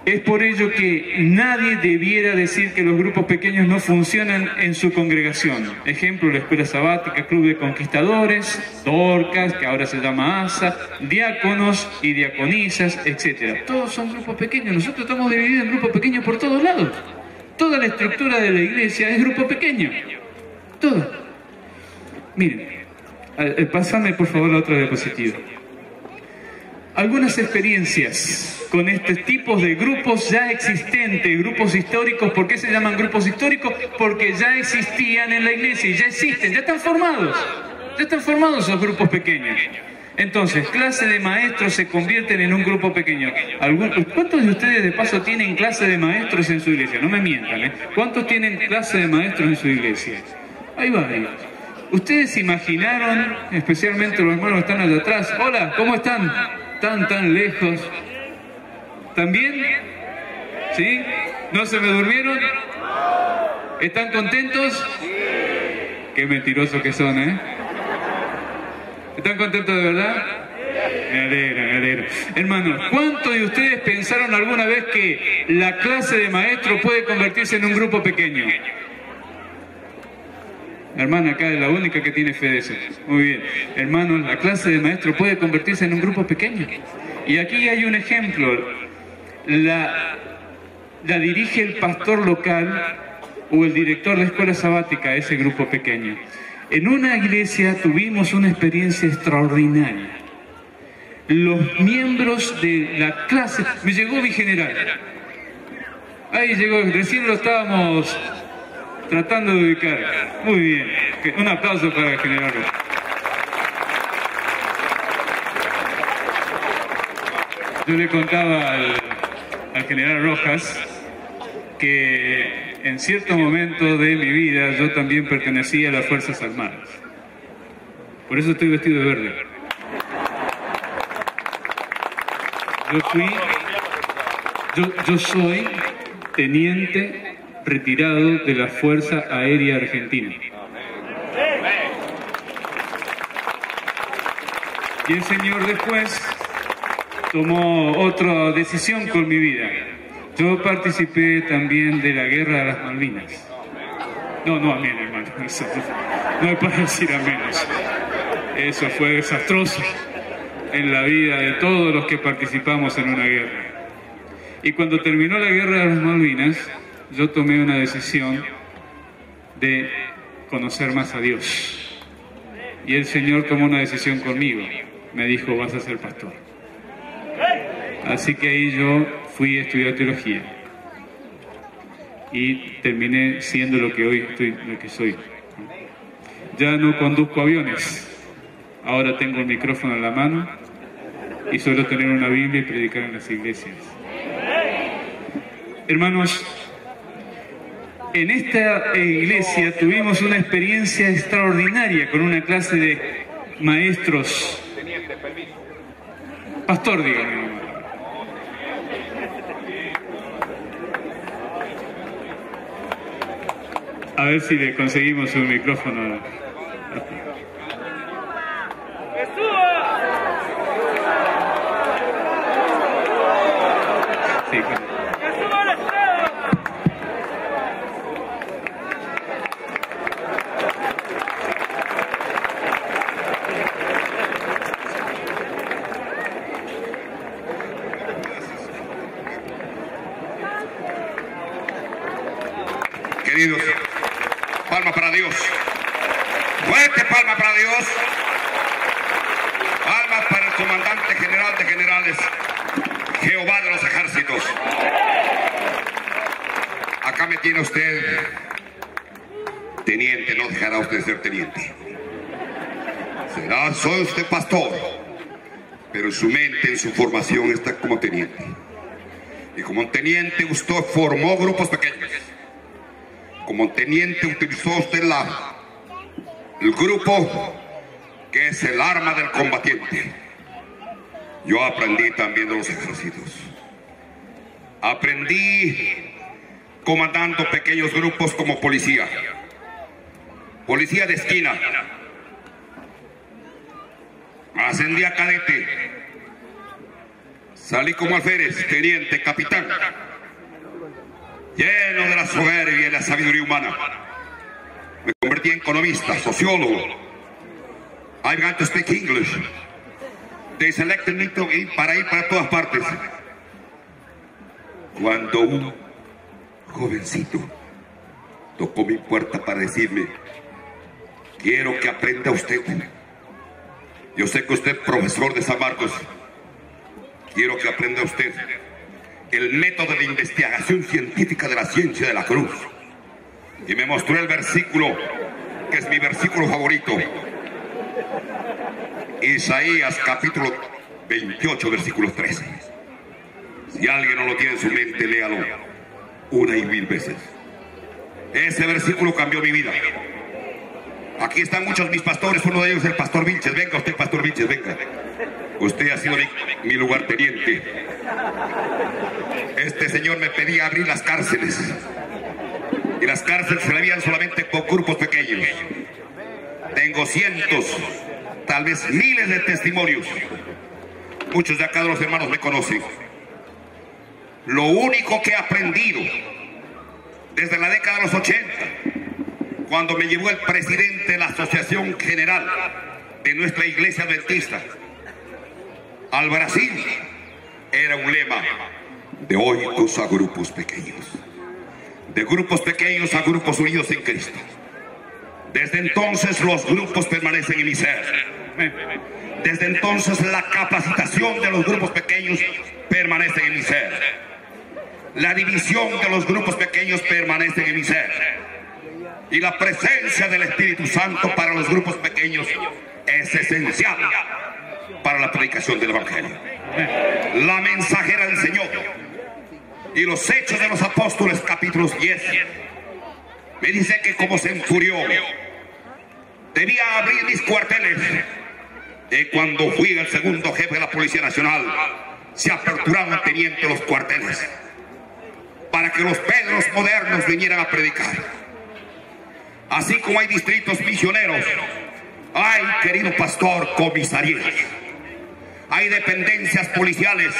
Speaker 1: Es por ello que nadie debiera decir que los grupos pequeños no funcionan en su congregación. Ejemplo, la Escuela Sabática, Club de Conquistadores, Dorcas, que ahora se llama ASA, diáconos y diaconisas, etc. Todos son grupos pequeños. Nosotros estamos divididos en grupos pequeños por todos lados. Toda la estructura de la iglesia es grupo pequeño. Todo. Miren, pásame por favor la otra diapositiva. Algunas experiencias con estos tipos de grupos ya existentes, grupos históricos. ¿Por qué se llaman grupos históricos? Porque ya existían en la iglesia y ya existen, ya están formados esos grupos pequeños. Entonces, clase de maestros se convierten en un grupo pequeño. ¿Cuántos de ustedes de paso tienen clase de maestros en su iglesia? No me mientan, ¿eh? ¿Cuántos tienen clase de maestros en su iglesia? Ahí va, ahí. ¿Ustedes se imaginaron, especialmente los hermanos que están allá atrás? Hola, ¿cómo están? Tan lejos. ¿También? ¿Sí? ¿No se me durmieron? ¿Están contentos? Qué mentirosos que son, ¿eh? ¿Están contentos de verdad? Me alegra. Hermanos, ¿cuántos de ustedes pensaron alguna vez que la clase de maestro puede convertirse en un grupo pequeño? Hermana, acá es la única que tiene fe de eso. Muy bien. Hermanos, la clase de maestro puede convertirse en un grupo pequeño. Y aquí hay un ejemplo. La dirige el pastor local o el director de escuela sabática, ese grupo pequeño. En una iglesia tuvimos una experiencia extraordinaria. Los miembros de la clase... Me llegó mi general. Ahí llegó, recién lo estábamos tratando de ubicar. Muy bien. Un aplauso para el general. Yo le contaba al general Rojas que en cierto momento de mi vida yo también pertenecía a las Fuerzas Armadas. Por eso estoy vestido de verde. Yo soy teniente retirado de la Fuerza Aérea Argentina. Y el señor después tomó otra decisión con mi vida. Yo participé también de la Guerra de las Malvinas. No, amén, hermano. Eso, no es para decir amén. Eso fue desastroso en la vida de todos los que participamos en una guerra. Y cuando terminó la Guerra de las Malvinas, yo tomé una decisión de conocer más a Dios. Y el Señor tomó una decisión conmigo. Me dijo, vas a ser pastor. Así que ahí yo fui a estudiar teología. Y terminé siendo lo que hoy soy. Ya no conduzco aviones. Ahora tengo el micrófono en la mano y suelo tener una Biblia y predicar en las iglesias. Hermanos, en esta iglesia tuvimos una experiencia extraordinaria con una clase de maestros. Pastor, dígame. A ver si le conseguimos un micrófono. Sí,
Speaker 2: queridos, palma para Dios. Fuerte palma para Dios. Palmas para el comandante general de generales, Jehová de los ejércitos. Acá me tiene usted teniente, no dejará usted de ser teniente. Soy usted pastor, pero en su mente, en su formación está como teniente. Y como teniente usted formó grupos pequeños. Como teniente utilizó usted el grupo que es el arma del combatiente. Yo aprendí también de los ejércitos. Aprendí comandando pequeños grupos como policía. Policía de esquina. Ascendí a cadete. Salí como alférez, teniente, capitán. Lleno de la soberbia y la sabiduría humana. Me convertí en economista, sociólogo. I began to speak English. They selected me para ir para todas partes. Cuando un jovencito tocó mi puerta para decirme: quiero que aprenda usted. Yo sé que usted es profesor de San Marcos. Quiero que aprenda usted el método de investigación científica de la ciencia de la cruz. Y me mostró el versículo, que es mi versículo favorito. Isaías capítulo 28, versículo 13. Si alguien no lo tiene en su mente, léalo 1 y 1000 veces. Ese versículo cambió mi vida. Aquí están muchos mis pastores, uno de ellos es el pastor Vilches. Venga usted, pastor Vilches, venga. Usted ha sido mi lugarteniente. Este señor me pedía abrir las cárceles. Y las cárceles se le habían solamente con grupos pequeños. Tengo cientos, tal vez miles de testimonios. Muchos de acá de los hermanos me conocen. Lo único que he aprendido desde la década de los 80, cuando me llevó el presidente de la Asociación General de nuestra Iglesia Adventista al Brasil, era un lema: de oicos a grupos pequeños, de grupos pequeños a grupos unidos en Cristo. Desde entonces los grupos permanecen en mi ser. Desde entonces la capacitación de los grupos pequeños permanece en mi ser. La división de los grupos pequeños permanece en mi ser. Y la presencia del Espíritu Santo para los grupos pequeños es esencial para la predicación del Evangelio. La mensajera del Señor y los Hechos de los Apóstoles, capítulos 10, me dice que como se enfurió, debía abrir mis cuarteles. Y cuando fui el segundo jefe de la Policía Nacional, se aperturaron al teniente los cuarteles para que los Pedros modernos vinieran a predicar. Así como hay distritos misioneros, hay, querido pastor, comisarías. Hay dependencias policiales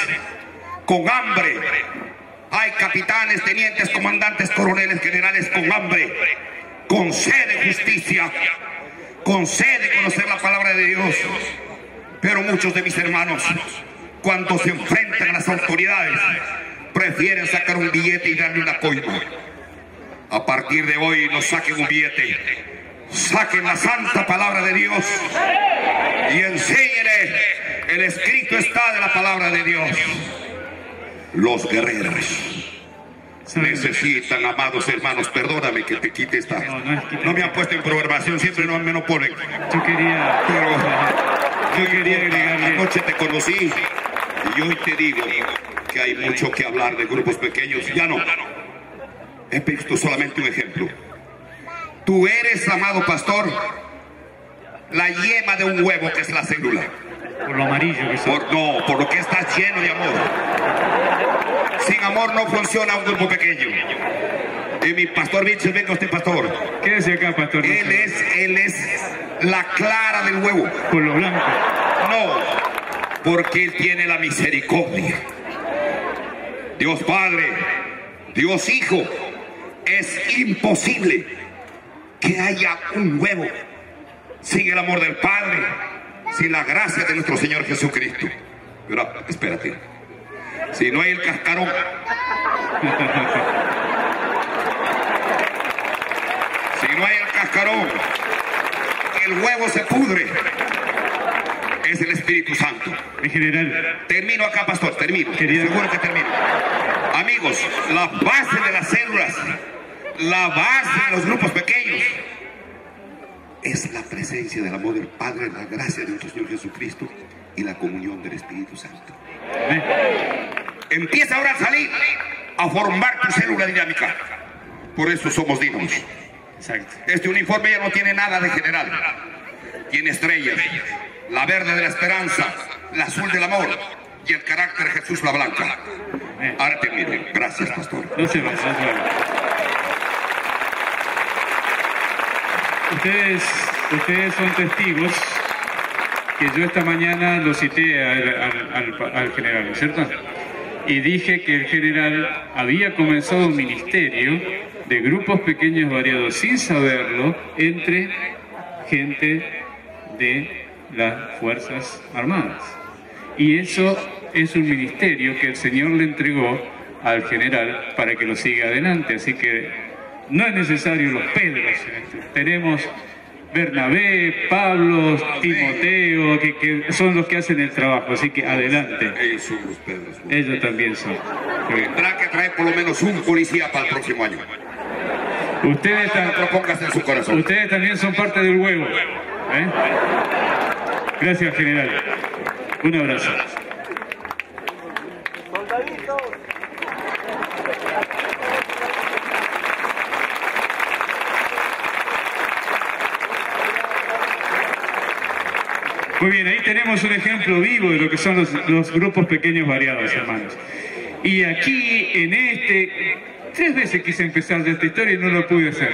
Speaker 2: con hambre. Hay capitanes, tenientes, comandantes, coroneles, generales con hambre, con sed de justicia, con sed de conocer la palabra de Dios. Pero muchos de mis hermanos, cuando se enfrentan a las autoridades, prefieren sacar un billete y darle una coima. A partir de hoy no saquen un billete, saquen la santa palabra de Dios y enséñenle. El escrito está de la palabra de Dios. Los guerreros necesitan, amados hermanos, perdóname que te quite esta. No me han puesto en programación, siempre no me lo ponen.
Speaker 1: Yo quería agregarle.
Speaker 2: Anoche te conocí y hoy te digo que hay mucho que hablar de grupos pequeños. Ya no. He visto solamente un ejemplo. Tú eres, amado pastor, la yema de un huevo, que es la célula.
Speaker 1: Por lo amarillo que son.
Speaker 2: Por lo que estás lleno de amor. Sin amor no funciona un grupo pequeño. Y mi pastor Vilches, venga usted, pastor.
Speaker 1: Quédese acá, pastor.
Speaker 2: Él es la clara del huevo.
Speaker 1: Por lo blanco.
Speaker 2: No, porque él tiene la misericordia. Dios Padre, Dios Hijo. Es imposible que haya un huevo sin el amor del Padre, sin la gracia de nuestro Señor Jesucristo. Pero espérate, si no hay el cascarón, si no hay el cascarón, el huevo se pudre. Es el Espíritu Santo.
Speaker 1: En general.
Speaker 2: Termino acá, pastor, termino. Seguro que termino. Amigos, la base de las células, la base de los grupos pequeños, es la presencia del amor del Padre, la gracia de nuestro Señor Jesucristo y la comunión del Espíritu Santo. Empieza ahora a salir, a formar tu célula dinámica. Por eso somos dignos.
Speaker 1: Exacto.
Speaker 2: Este uniforme ya no tiene nada de general. Tiene estrellas, la verde de la esperanza, la azul del amor y el carácter Jesús la blanca. Ahora termino. Gracias, pastor.
Speaker 1: No se va, no se va. Ustedes son testigos que yo esta mañana lo cité al general, ¿no es cierto? Y dije que el general había comenzado un ministerio de grupos pequeños variados sin saberlo entre gente de las Fuerzas Armadas. Y eso es un ministerio que el Señor le entregó al general para que lo siga adelante. Así que no es necesario los Pedros. Tenemos Bernabé, Pablo, Timoteo, que son los que hacen el trabajo. Así que adelante.
Speaker 2: Ellos son los Pedros.
Speaker 1: Ellos también son.
Speaker 2: Tendrá que traer por lo menos un policía para el próximo año.
Speaker 1: Ustedes,
Speaker 2: lo pongas en su corazón.
Speaker 1: Ustedes también son parte del huevo. Gracias, general. Un abrazo. Muy bien, ahí tenemos un ejemplo vivo de lo que son los grupos pequeños variados, hermanos. Y aquí, en 3 veces quise empezar de esta historia y no lo pude hacer.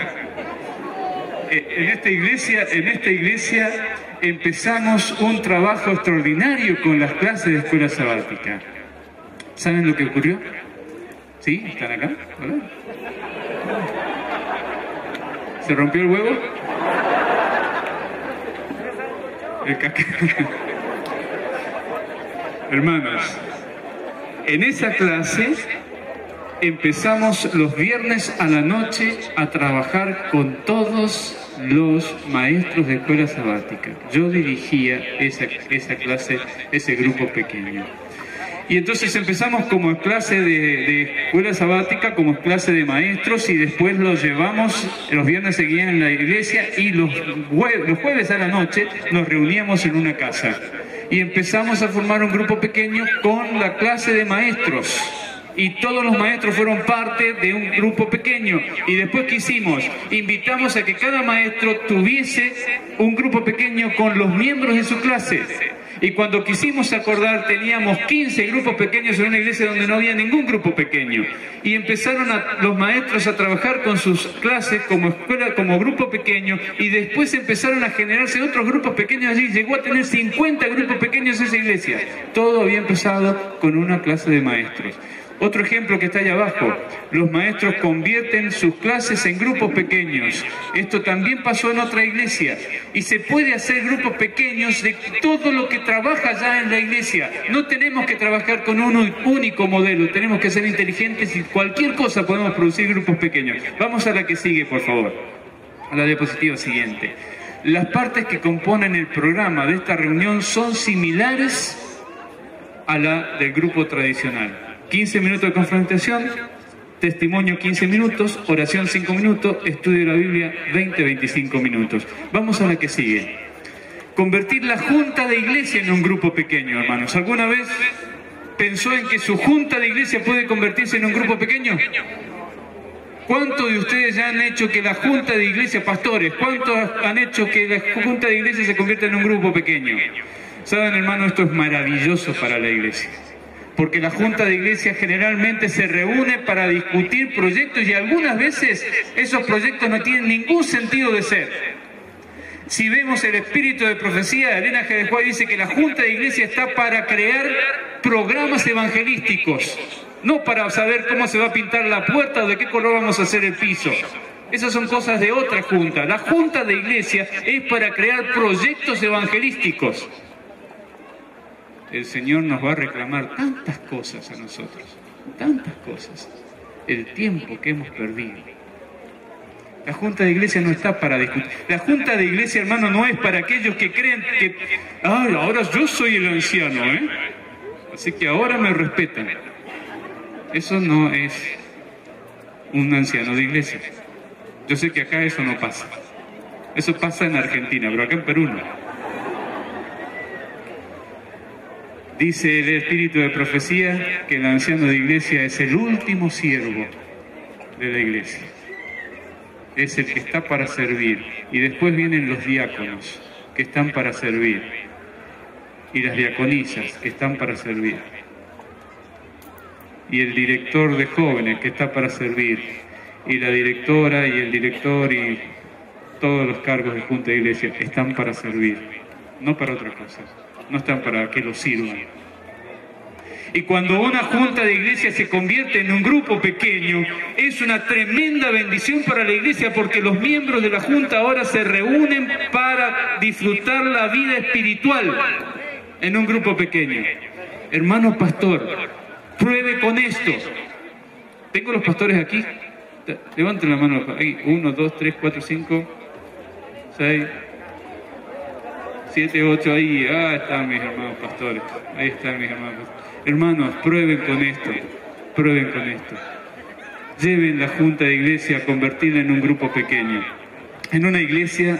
Speaker 1: En esta iglesia empezamos un trabajo extraordinario con las clases de escuela sabática. ¿Saben lo que ocurrió? ¿Sí? ¿Están acá? ¿Verdad? ¿Se rompió el huevo? Hermanos, en esa clase empezamos los viernes a la noche a trabajar con todos los maestros de escuela sabática. Yo dirigía esa clase, ese grupo pequeño. Y entonces empezamos como clase de escuela sabática, como clase de maestros, y después los llevamos, los viernes seguían en la iglesia, y los jueves a la noche nos reuníamos en una casa. Y empezamos a formar un grupo pequeño con la clase de maestros. Y todos los maestros fueron parte de un grupo pequeño. Y después, ¿qué hicimos? Invitamos a que cada maestro tuviese un grupo pequeño con los miembros de su clase. Y cuando quisimos acordar, teníamos 15 grupos pequeños en una iglesia donde no había ningún grupo pequeño. Y empezaron los maestros a trabajar con sus clases como escuela, como grupo pequeño, y después empezaron a generarse otros grupos pequeños allí. Llegó a tener 50 grupos pequeños esa iglesia. Todo había empezado con una clase de maestros. Otro ejemplo que está ahí abajo, los maestros convierten sus clases en grupos pequeños. Esto también pasó en otra iglesia. Y se puede hacer grupos pequeños de todo lo que trabaja ya en la iglesia. No tenemos que trabajar con un único modelo, tenemos que ser inteligentes y cualquier cosa podemos producir grupos pequeños. Vamos a la que sigue, por favor. A la diapositiva siguiente. Las partes que componen el programa de esta reunión son similares a la del grupo tradicional. 15 minutos de confrontación, testimonio 15 minutos, oración 5 minutos, estudio de la Biblia 20-25 minutos. Vamos a la que sigue. Convertir la junta de iglesia en un grupo pequeño, hermanos. ¿Alguna vez pensó en que su junta de iglesia puede convertirse en un grupo pequeño? ¿Cuántos de ustedes ya han hecho que la junta de iglesia, pastores, cuántos han hecho que la junta de iglesia se convierta en un grupo pequeño? Saben, hermano, esto es maravilloso para la iglesia. Porque la junta de iglesia generalmente se reúne para discutir proyectos y algunas veces esos proyectos no tienen ningún sentido de ser. Si vemos el espíritu de profecía, Elena G. de Juárez dice que la junta de iglesia está para crear programas evangelísticos, no para saber cómo se va a pintar la puerta o de qué color vamos a hacer el piso. Esas son cosas de otra junta. La junta de iglesia es para crear proyectos evangelísticos. El Señor nos va a reclamar tantas cosas a nosotros, tantas cosas, el tiempo que hemos perdido. La junta de iglesia no está para discutir. La junta de iglesia, hermano, no es para aquellos que creen que ahora yo soy el anciano, así que ahora me respetan. Eso no es un anciano de iglesia. Yo sé que acá eso no pasa. Eso pasa en Argentina, pero acá en Perú no. Dice el espíritu de profecía que el anciano de iglesia es el último siervo de la iglesia. es el que está para servir. Y después vienen los diáconos, que están para servir. Y las diaconisas, que están para servir. Y el director de jóvenes, que está para servir. Y la directora y el director y todos los cargos de junta de iglesia están para servir. No para otra cosa. No están para que los sirvan. Y cuando una junta de iglesia se convierte en un grupo pequeño, es una tremenda bendición para la iglesia, porque los miembros de la junta ahora se reúnen para disfrutar la vida espiritual en un grupo pequeño. Hermano pastor, pruebe con esto. ¿Tengo los pastores aquí? Levanten la mano. Ahí, 1, 2, 3, 4, 5, 6, 7, 8. Ahí están mis hermanos pastores. Ahí están mis hermanos pastores. Hermanos, prueben con esto, prueben con esto. Lleven la junta de iglesia a convertirla en un grupo pequeño. En una iglesia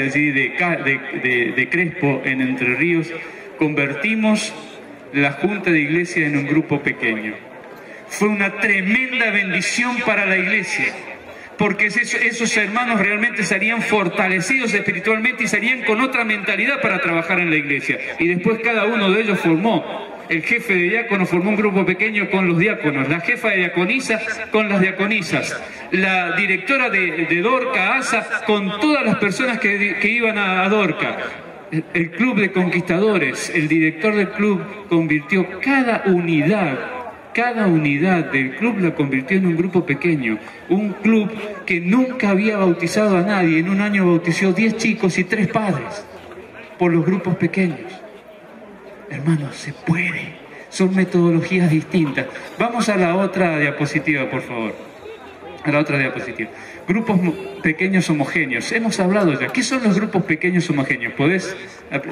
Speaker 1: allí de Crespo, en Entre Ríos, convertimos la junta de iglesia en un grupo pequeño. Fue una tremenda bendición para la iglesia, porque esos hermanos realmente serían fortalecidos espiritualmente y serían con otra mentalidad para trabajar en la iglesia. Y después cada uno de ellos formó. El jefe de diáconos formó un grupo pequeño con los diáconos, la jefa de diaconisa con las diaconisas, la directora de Dorca, ASA, con todas las personas que iban a Dorca. El club de conquistadores, el director del club convirtió cada unidad del club la convirtió en un grupo pequeño. Un club que nunca había bautizado a nadie. En un año bautizó 10 chicos y 3 padres por los grupos pequeños. Hermanos, se puede. Son metodologías distintas. Vamos a la otra diapositiva, por favor. A la otra diapositiva. Grupos pequeños homogéneos. Hemos hablado ya. ¿Qué son los grupos pequeños homogéneos? ¿Podés?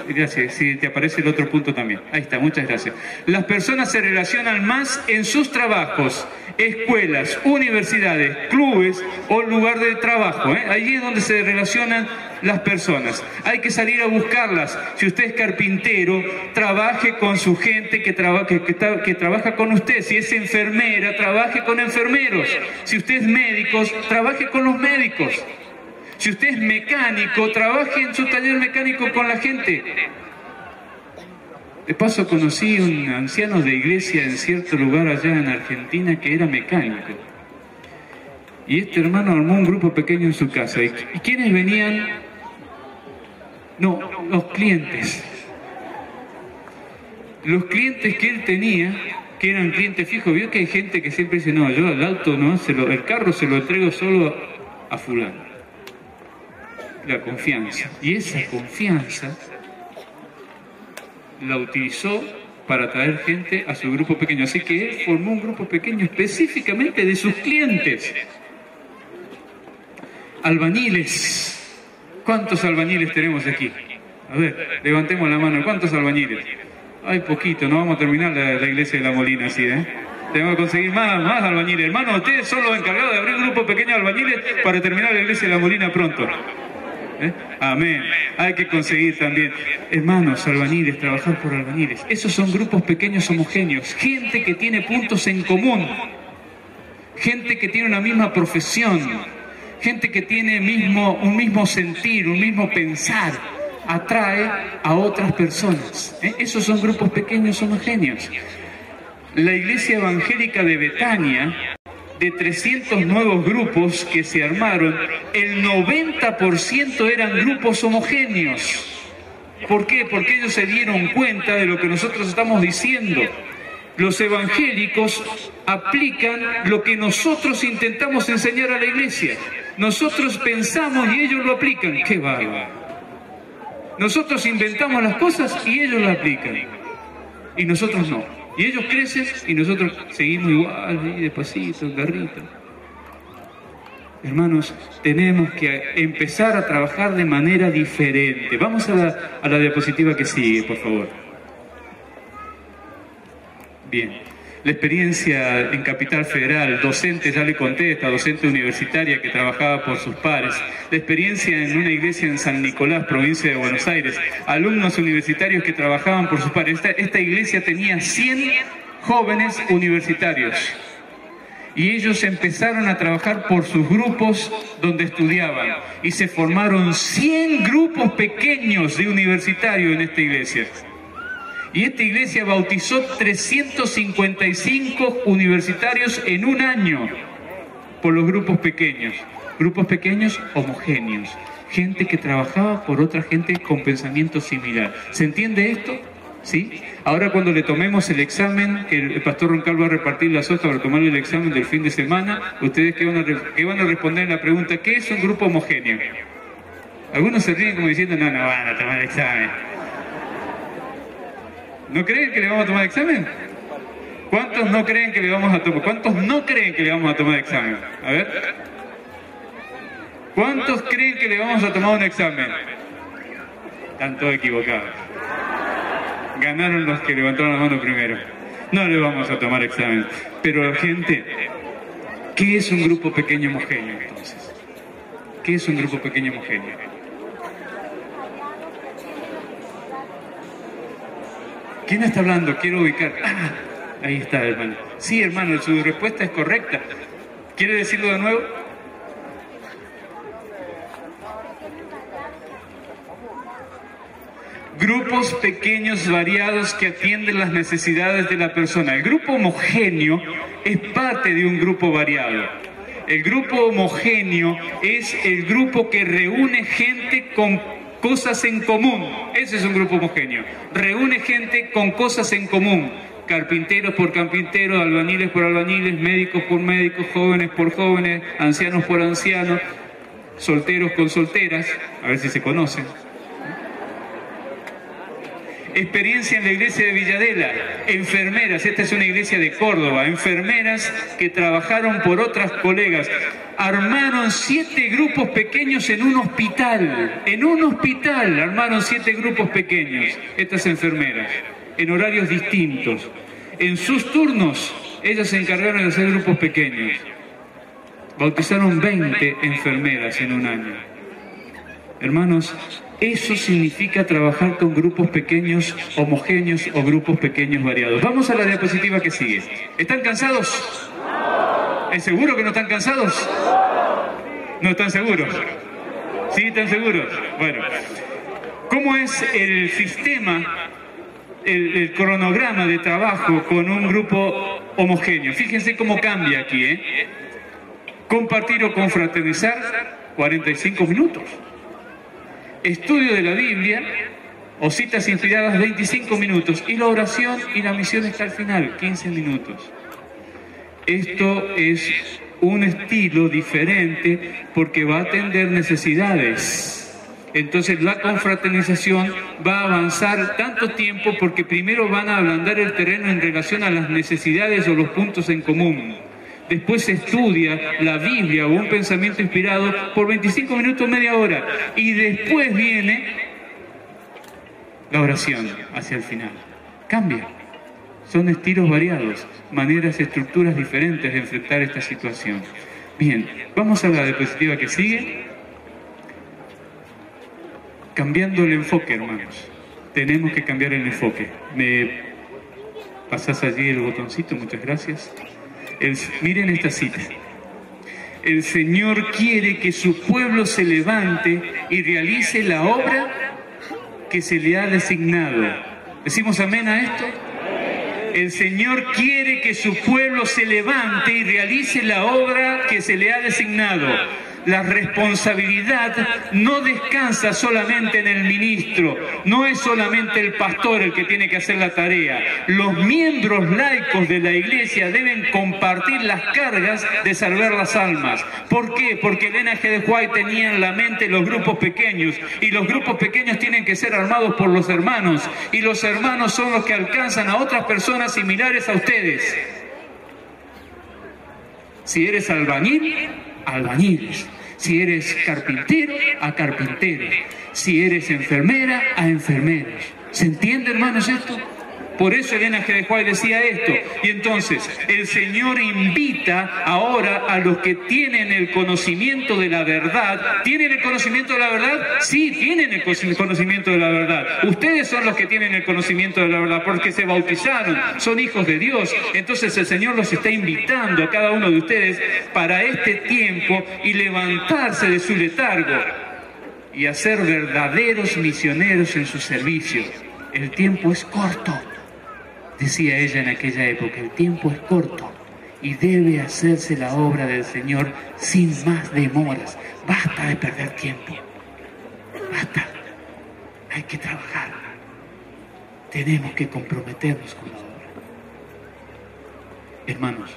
Speaker 1: Gracias. Si te aparece el otro punto también. Ahí está, muchas gracias. Las personas se relacionan más en sus trabajos, escuelas, universidades, clubes o lugar de trabajo. Allí es donde se relacionan las personas. Hay que salir a buscarlas. Si usted es carpintero, trabaje con su gente que trabaja con usted. Si es enfermera, trabaje con enfermeros. Si usted es médico, trabaje con los médicos. Si usted es mecánico, trabaje en su taller mecánico con la gente. De paso conocí un anciano de iglesia en cierto lugar allá en Argentina que era mecánico. Y este hermano armó un grupo pequeño en su casa. ¿Y quiénes venían? No, los clientes. Los clientes que él tenía, que eran clientes fijos. Vio que hay gente que siempre dice, no, yo el auto no, el carro se lo entrego solo a fulano. La confianza. Y esa confianza la utilizó para traer gente a su grupo pequeño. Así que él formó un grupo pequeño específicamente de sus clientes. Albañiles. ¿Cuántos albañiles tenemos aquí? A ver, levantemos la mano. ¿Cuántos albañiles? Hay poquito, no vamos a terminar la iglesia de La Molina así, Tenemos que conseguir más albañiles. Hermanos, ustedes son los encargados de abrir un grupo pequeño de albañiles para terminar la iglesia de La Molina pronto. Amén. Hay que conseguir también, hermanos, albañiles, trabajar por albañiles. Esos son grupos pequeños homogéneos, gente que tiene puntos en común, gente que tiene una misma profesión, gente que tiene un mismo sentir, un mismo pensar, atrae a otras personas. Esos son grupos pequeños homogéneos. La iglesia evangélica de Betania, de 300 nuevos grupos que se armaron, el 90% eran grupos homogéneos. ¿Por qué? Porque ellos se dieron cuenta de lo que nosotros estamos diciendo. Los evangélicos aplican lo que nosotros intentamos enseñar a la iglesia. Nosotros pensamos y ellos lo aplican. ¡Qué bárbaro! Nosotros inventamos las cosas y ellos las aplican. Y nosotros no. Y ellos crecen y nosotros seguimos igual, despacito, garrita. Hermanos, tenemos que empezar a trabajar de manera diferente. Vamos a la diapositiva que sigue, por favor. Bien. La experiencia en Capital Federal, docente, ya le conté, esta docente universitaria que trabajaba por sus pares. La experiencia en una iglesia en San Nicolás, provincia de Buenos Aires. Alumnos universitarios que trabajaban por sus pares. Esta iglesia tenía 100 jóvenes universitarios. Y ellos empezaron a trabajar por sus grupos donde estudiaban. Y se formaron 100 grupos pequeños de universitarios en esta iglesia. Y esta iglesia bautizó 355 universitarios en un año por los grupos pequeños. Grupos pequeños homogéneos. Gente que trabajaba por otra gente con pensamiento similar. ¿Se entiende esto? ¿Sí? Ahora cuando le tomemos el examen, que el pastor Roncal va a repartir las hojas para tomar el examen del fin de semana, ustedes qué van a responder en la pregunta, ¿qué es un grupo homogéneo? Algunos se ríen como diciendo, no van a tomar el examen. ¿No creen que le vamos a tomar examen? ¿Cuántos no creen que le vamos a tomar? ¿Cuántos no creen que le vamos a tomar examen? A ver. ¿Cuántos creen que le vamos a tomar un examen? Están todos equivocados. Ganaron los que levantaron la mano primero. No le vamos a tomar examen. Pero gente, ¿qué es un grupo pequeño homogéneo entonces? ¿Qué es un grupo pequeño homogéneo? ¿Quién está hablando? Quiero ubicar. Ah, ahí está, hermano. Sí, hermano, su respuesta es correcta. ¿Quiere decirlo de nuevo? Grupos pequeños variados que atienden las necesidades de la persona. El grupo homogéneo es parte de un grupo variado. El grupo homogéneo es el grupo que reúne gente con cosas en común. Ese es un grupo homogéneo. Reúne gente con cosas en común. Carpinteros por carpinteros, albañiles por albañiles, médicos por médicos, jóvenes por jóvenes, ancianos por ancianos, solteros con solteras, a ver si se conocen. Experiencia en la iglesia de Villadela, enfermeras, esta es una iglesia de Córdoba, enfermeras que trabajaron por otras colegas, armaron 7 grupos pequeños en un hospital armaron 7 grupos pequeños, estas enfermeras, en horarios distintos. En sus turnos, ellas se encargaron de hacer grupos pequeños. Bautizaron 20 enfermeras en un año. Hermanos, eso significa trabajar con grupos pequeños homogéneos o grupos pequeños variados. Vamos a la diapositiva que sigue. ¿Están cansados? ¿Es seguro que no están cansados? ¿No están seguros? ¿Sí están seguros? Bueno, ¿cómo es el sistema, el cronograma de trabajo con un grupo homogéneo? Fíjense cómo cambia aquí, ¿eh? Compartir o confraternizar, 45 minutos. Estudio de la Biblia o citas inspiradas, 25 minutos. Y la oración y la misión está al final, 15 minutos. Esto es un estilo diferente porque va a atender necesidades. Entonces la confraternización va a avanzar tanto tiempo porque primero van a ablandar el terreno en relación a las necesidades o los puntos en común. Después se estudia la Biblia o un pensamiento inspirado por 25 minutos, media hora. Y después viene la oración hacia el final. Cambia. Son estilos variados, maneras, estructuras diferentes de enfrentar esta situación. Bien, vamos a la diapositiva que sigue. Cambiando el enfoque, hermanos. Tenemos que cambiar el enfoque. ¿Me pasás allí el botoncito? Muchas gracias. Miren esta cita. El Señor quiere que su pueblo se levante y realice la obra que se le ha designado. ¿Decimos amén a esto? El Señor quiere que su pueblo se levante y realice la obra que se le ha designado. La responsabilidad no descansa solamente en el ministro, no es solamente el pastor el que tiene que hacer la tarea. Los miembros laicos de la iglesia deben compartir las cargas de salvar las almas. ¿Por qué? Porque Elena G. de White tenía en la mente los grupos pequeños, y los grupos pequeños tienen que ser armados por los hermanos, y los hermanos son los que alcanzan a otras personas similares a ustedes. Si eres albañil, albañiles. Si eres carpintero, a carpinteros. Si eres enfermera, a enfermeros. ¿Se entiende, hermanos, esto? Por eso Elena G. de White decía esto. Y entonces, el Señor invita ahora a los que tienen el conocimiento de la verdad. ¿Tienen el conocimiento de la verdad? Sí, tienen el conocimiento de la verdad. Ustedes son los que tienen el conocimiento de la verdad, porque se bautizaron, son hijos de Dios. Entonces el Señor los está invitando a cada uno de ustedes para este tiempo y levantarse de su letargo y hacer verdaderos misioneros en su servicio. El tiempo es corto. Decía ella en aquella época, el tiempo es corto y debe hacerse la obra del Señor sin más demoras. Basta de perder tiempo. Basta. Hay que trabajar. Tenemos que comprometernos con la obra. Hermanos,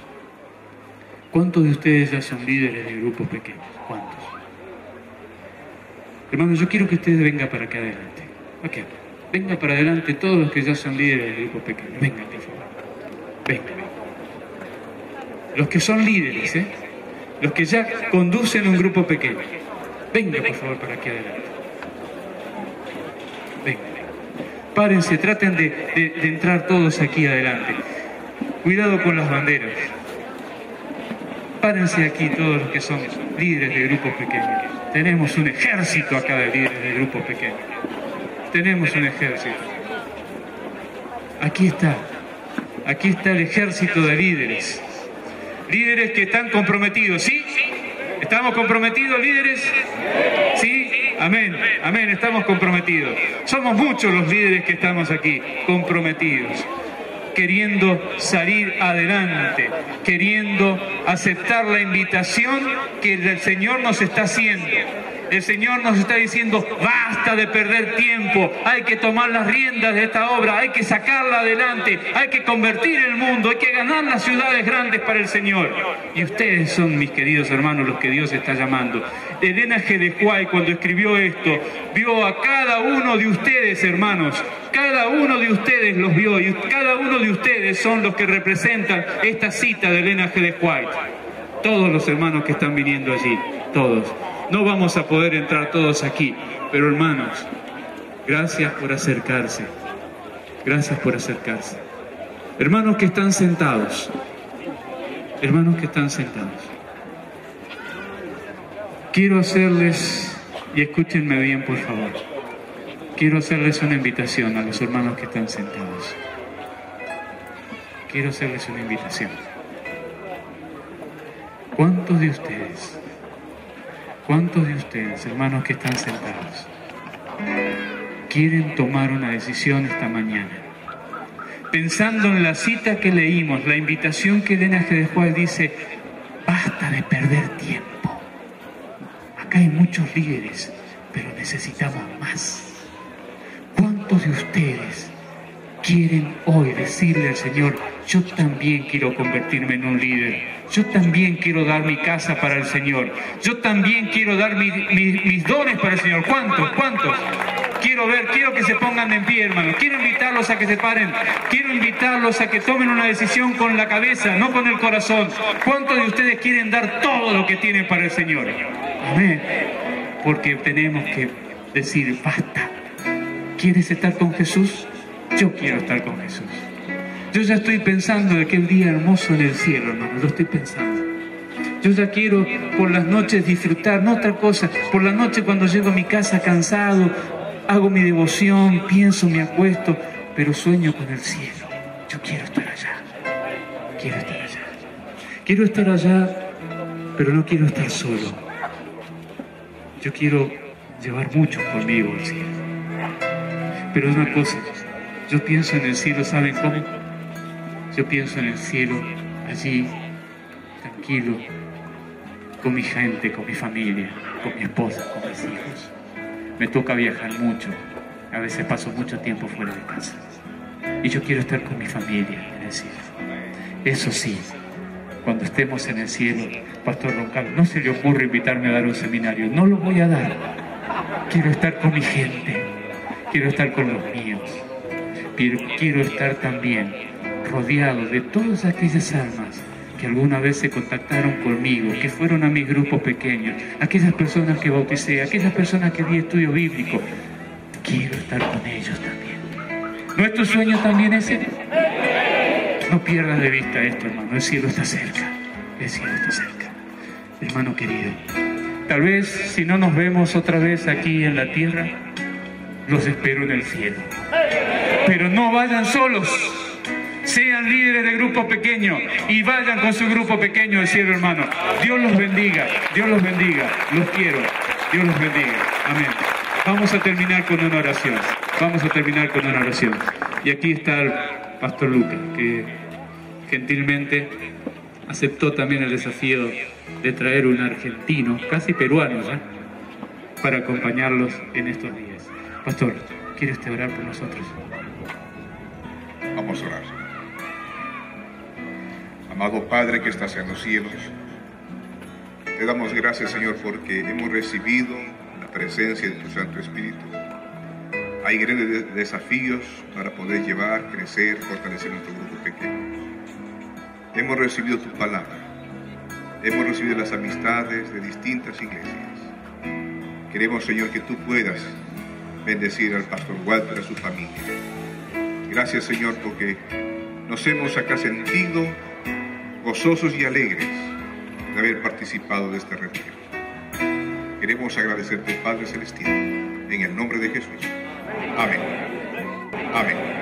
Speaker 1: ¿cuántos de ustedes ya son líderes de grupos pequeños? ¿Cuántos? Hermanos, yo quiero que ustedes vengan para acá adelante. Okay. Venga para adelante todos los que ya son líderes de grupos pequeños. Vengan, por favor. Vengan. Los que son líderes, los que ya conducen un grupo pequeño. Vengan, por favor, para aquí adelante. Vengan. Párense, traten de entrar todos aquí adelante. Cuidado con las banderas. Párense aquí todos los que son líderes de grupos pequeños. Tenemos un ejército acá de líderes de grupos pequeños. Tenemos un ejército. Aquí está el ejército de líderes. Líderes que están comprometidos, ¿sí? ¿Estamos comprometidos, líderes? ¿Sí? Amén, amén, estamos comprometidos. Somos muchos los líderes que estamos aquí, comprometidos, queriendo salir adelante, queriendo aceptar la invitación que el Señor nos está haciendo. El Señor nos está diciendo, basta de perder tiempo, hay que tomar las riendas de esta obra, hay que sacarla adelante, hay que convertir el mundo, hay que ganar las ciudades grandes para el Señor. Y ustedes son, mis queridos hermanos, los que Dios está llamando. Elena G. de White, cuando escribió esto, vio a cada uno de ustedes, hermanos, cada uno de ustedes los vio, y cada uno de ustedes son los que representan esta cita de Elena G. de White. Todos los hermanos que están viniendo allí, todos. No vamos a poder entrar todos aquí, pero hermanos, gracias por acercarse. Gracias por acercarse. Hermanos que están sentados. Hermanos que están sentados. Quiero hacerles, y escúchenme bien por favor, quiero hacerles una invitación a los hermanos que están sentados. Quiero hacerles una invitación. ¿Cuántos de ustedes, hermanos que están sentados, quieren tomar una decisión esta mañana? Pensando en la cita que leímos, la invitación que Elena G. de White dice, basta de perder tiempo. Acá hay muchos líderes, pero necesitamos más. ¿Cuántos de ustedes quieren hoy decirle al Señor, yo también quiero convertirme en un líder? Yo también quiero dar mi casa para el Señor. Yo también quiero dar mis dones para el Señor. ¿Cuántos? Quiero que se pongan en pie, hermanos. Quiero invitarlos a que se paren. Quiero invitarlos a que tomen una decisión con la cabeza, no con el corazón. ¿Cuántos de ustedes quieren dar todo lo que tienen para el Señor? Amén. Porque tenemos que decir, basta. ¿Quieres estar con Jesús? Yo quiero estar con Jesús. Yo ya estoy pensando de aquel día hermoso en el cielo, hermano, lo estoy pensando. Yo ya quiero por las noches disfrutar, no otra cosa. Por la noche cuando llego a mi casa cansado, hago mi devoción, pienso, me acuesto, pero sueño con el cielo. Yo quiero estar allá. Quiero estar allá. Quiero estar allá, pero no quiero estar solo. Yo quiero llevar muchos conmigo al cielo. Pero una cosa, yo pienso en el cielo, ¿saben cómo? Yo pienso en el cielo, allí, tranquilo, con mi gente, con mi familia, con mi esposa, con mis hijos. Me toca viajar mucho, a veces paso mucho tiempo fuera de casa. Y yo quiero estar con mi familia en el cielo. Eso sí, cuando estemos en el cielo, Pastor Roncal, no se le ocurre invitarme a dar un seminario, no lo voy a dar. Quiero estar con mi gente, quiero estar con los míos, pero quiero estar también rodeado de todas aquellas almas que alguna vez se contactaron conmigo, que fueron a mis grupos pequeños, aquellas personas que bauticé, aquellas personas que di estudio bíblico. Quiero estar con ellos también. ¿No es tu sueño también ese? No pierdas de vista esto, hermano. El cielo está cerca. El cielo está cerca. Hermano querido, tal vez si no nos vemos otra vez aquí en la tierra, los espero en el cielo. Pero no vayan solos. Sean líderes de grupos pequeños y vayan con su grupo pequeño al cielo, hermano. Dios los bendiga. Dios los bendiga. Los quiero. Dios los bendiga. Amén. Vamos a terminar con una oración. Vamos a terminar con una oración. Y aquí está el pastor Lucas, que gentilmente aceptó también el desafío de traer un argentino, casi peruano ya, para acompañarlos en estos días. Pastor, ¿quiere usted orar por nosotros?
Speaker 3: Vamos a orar. Amado Padre que estás en los cielos, te damos gracias, Señor, porque hemos recibido la presencia de tu Santo Espíritu. Hay grandes desafíos para poder llevar, crecer, fortalecer nuestro grupo pequeño. Hemos recibido tu palabra. Hemos recibido las amistades de distintas iglesias. Queremos, Señor, que tú puedas bendecir al pastor Walter, a su familia. Gracias, Señor, porque nos hemos acá sentido gozosos y alegres de haber participado de este retiro. Queremos agradecerte, Padre Celestial, en el nombre de Jesús. Amén. Amén.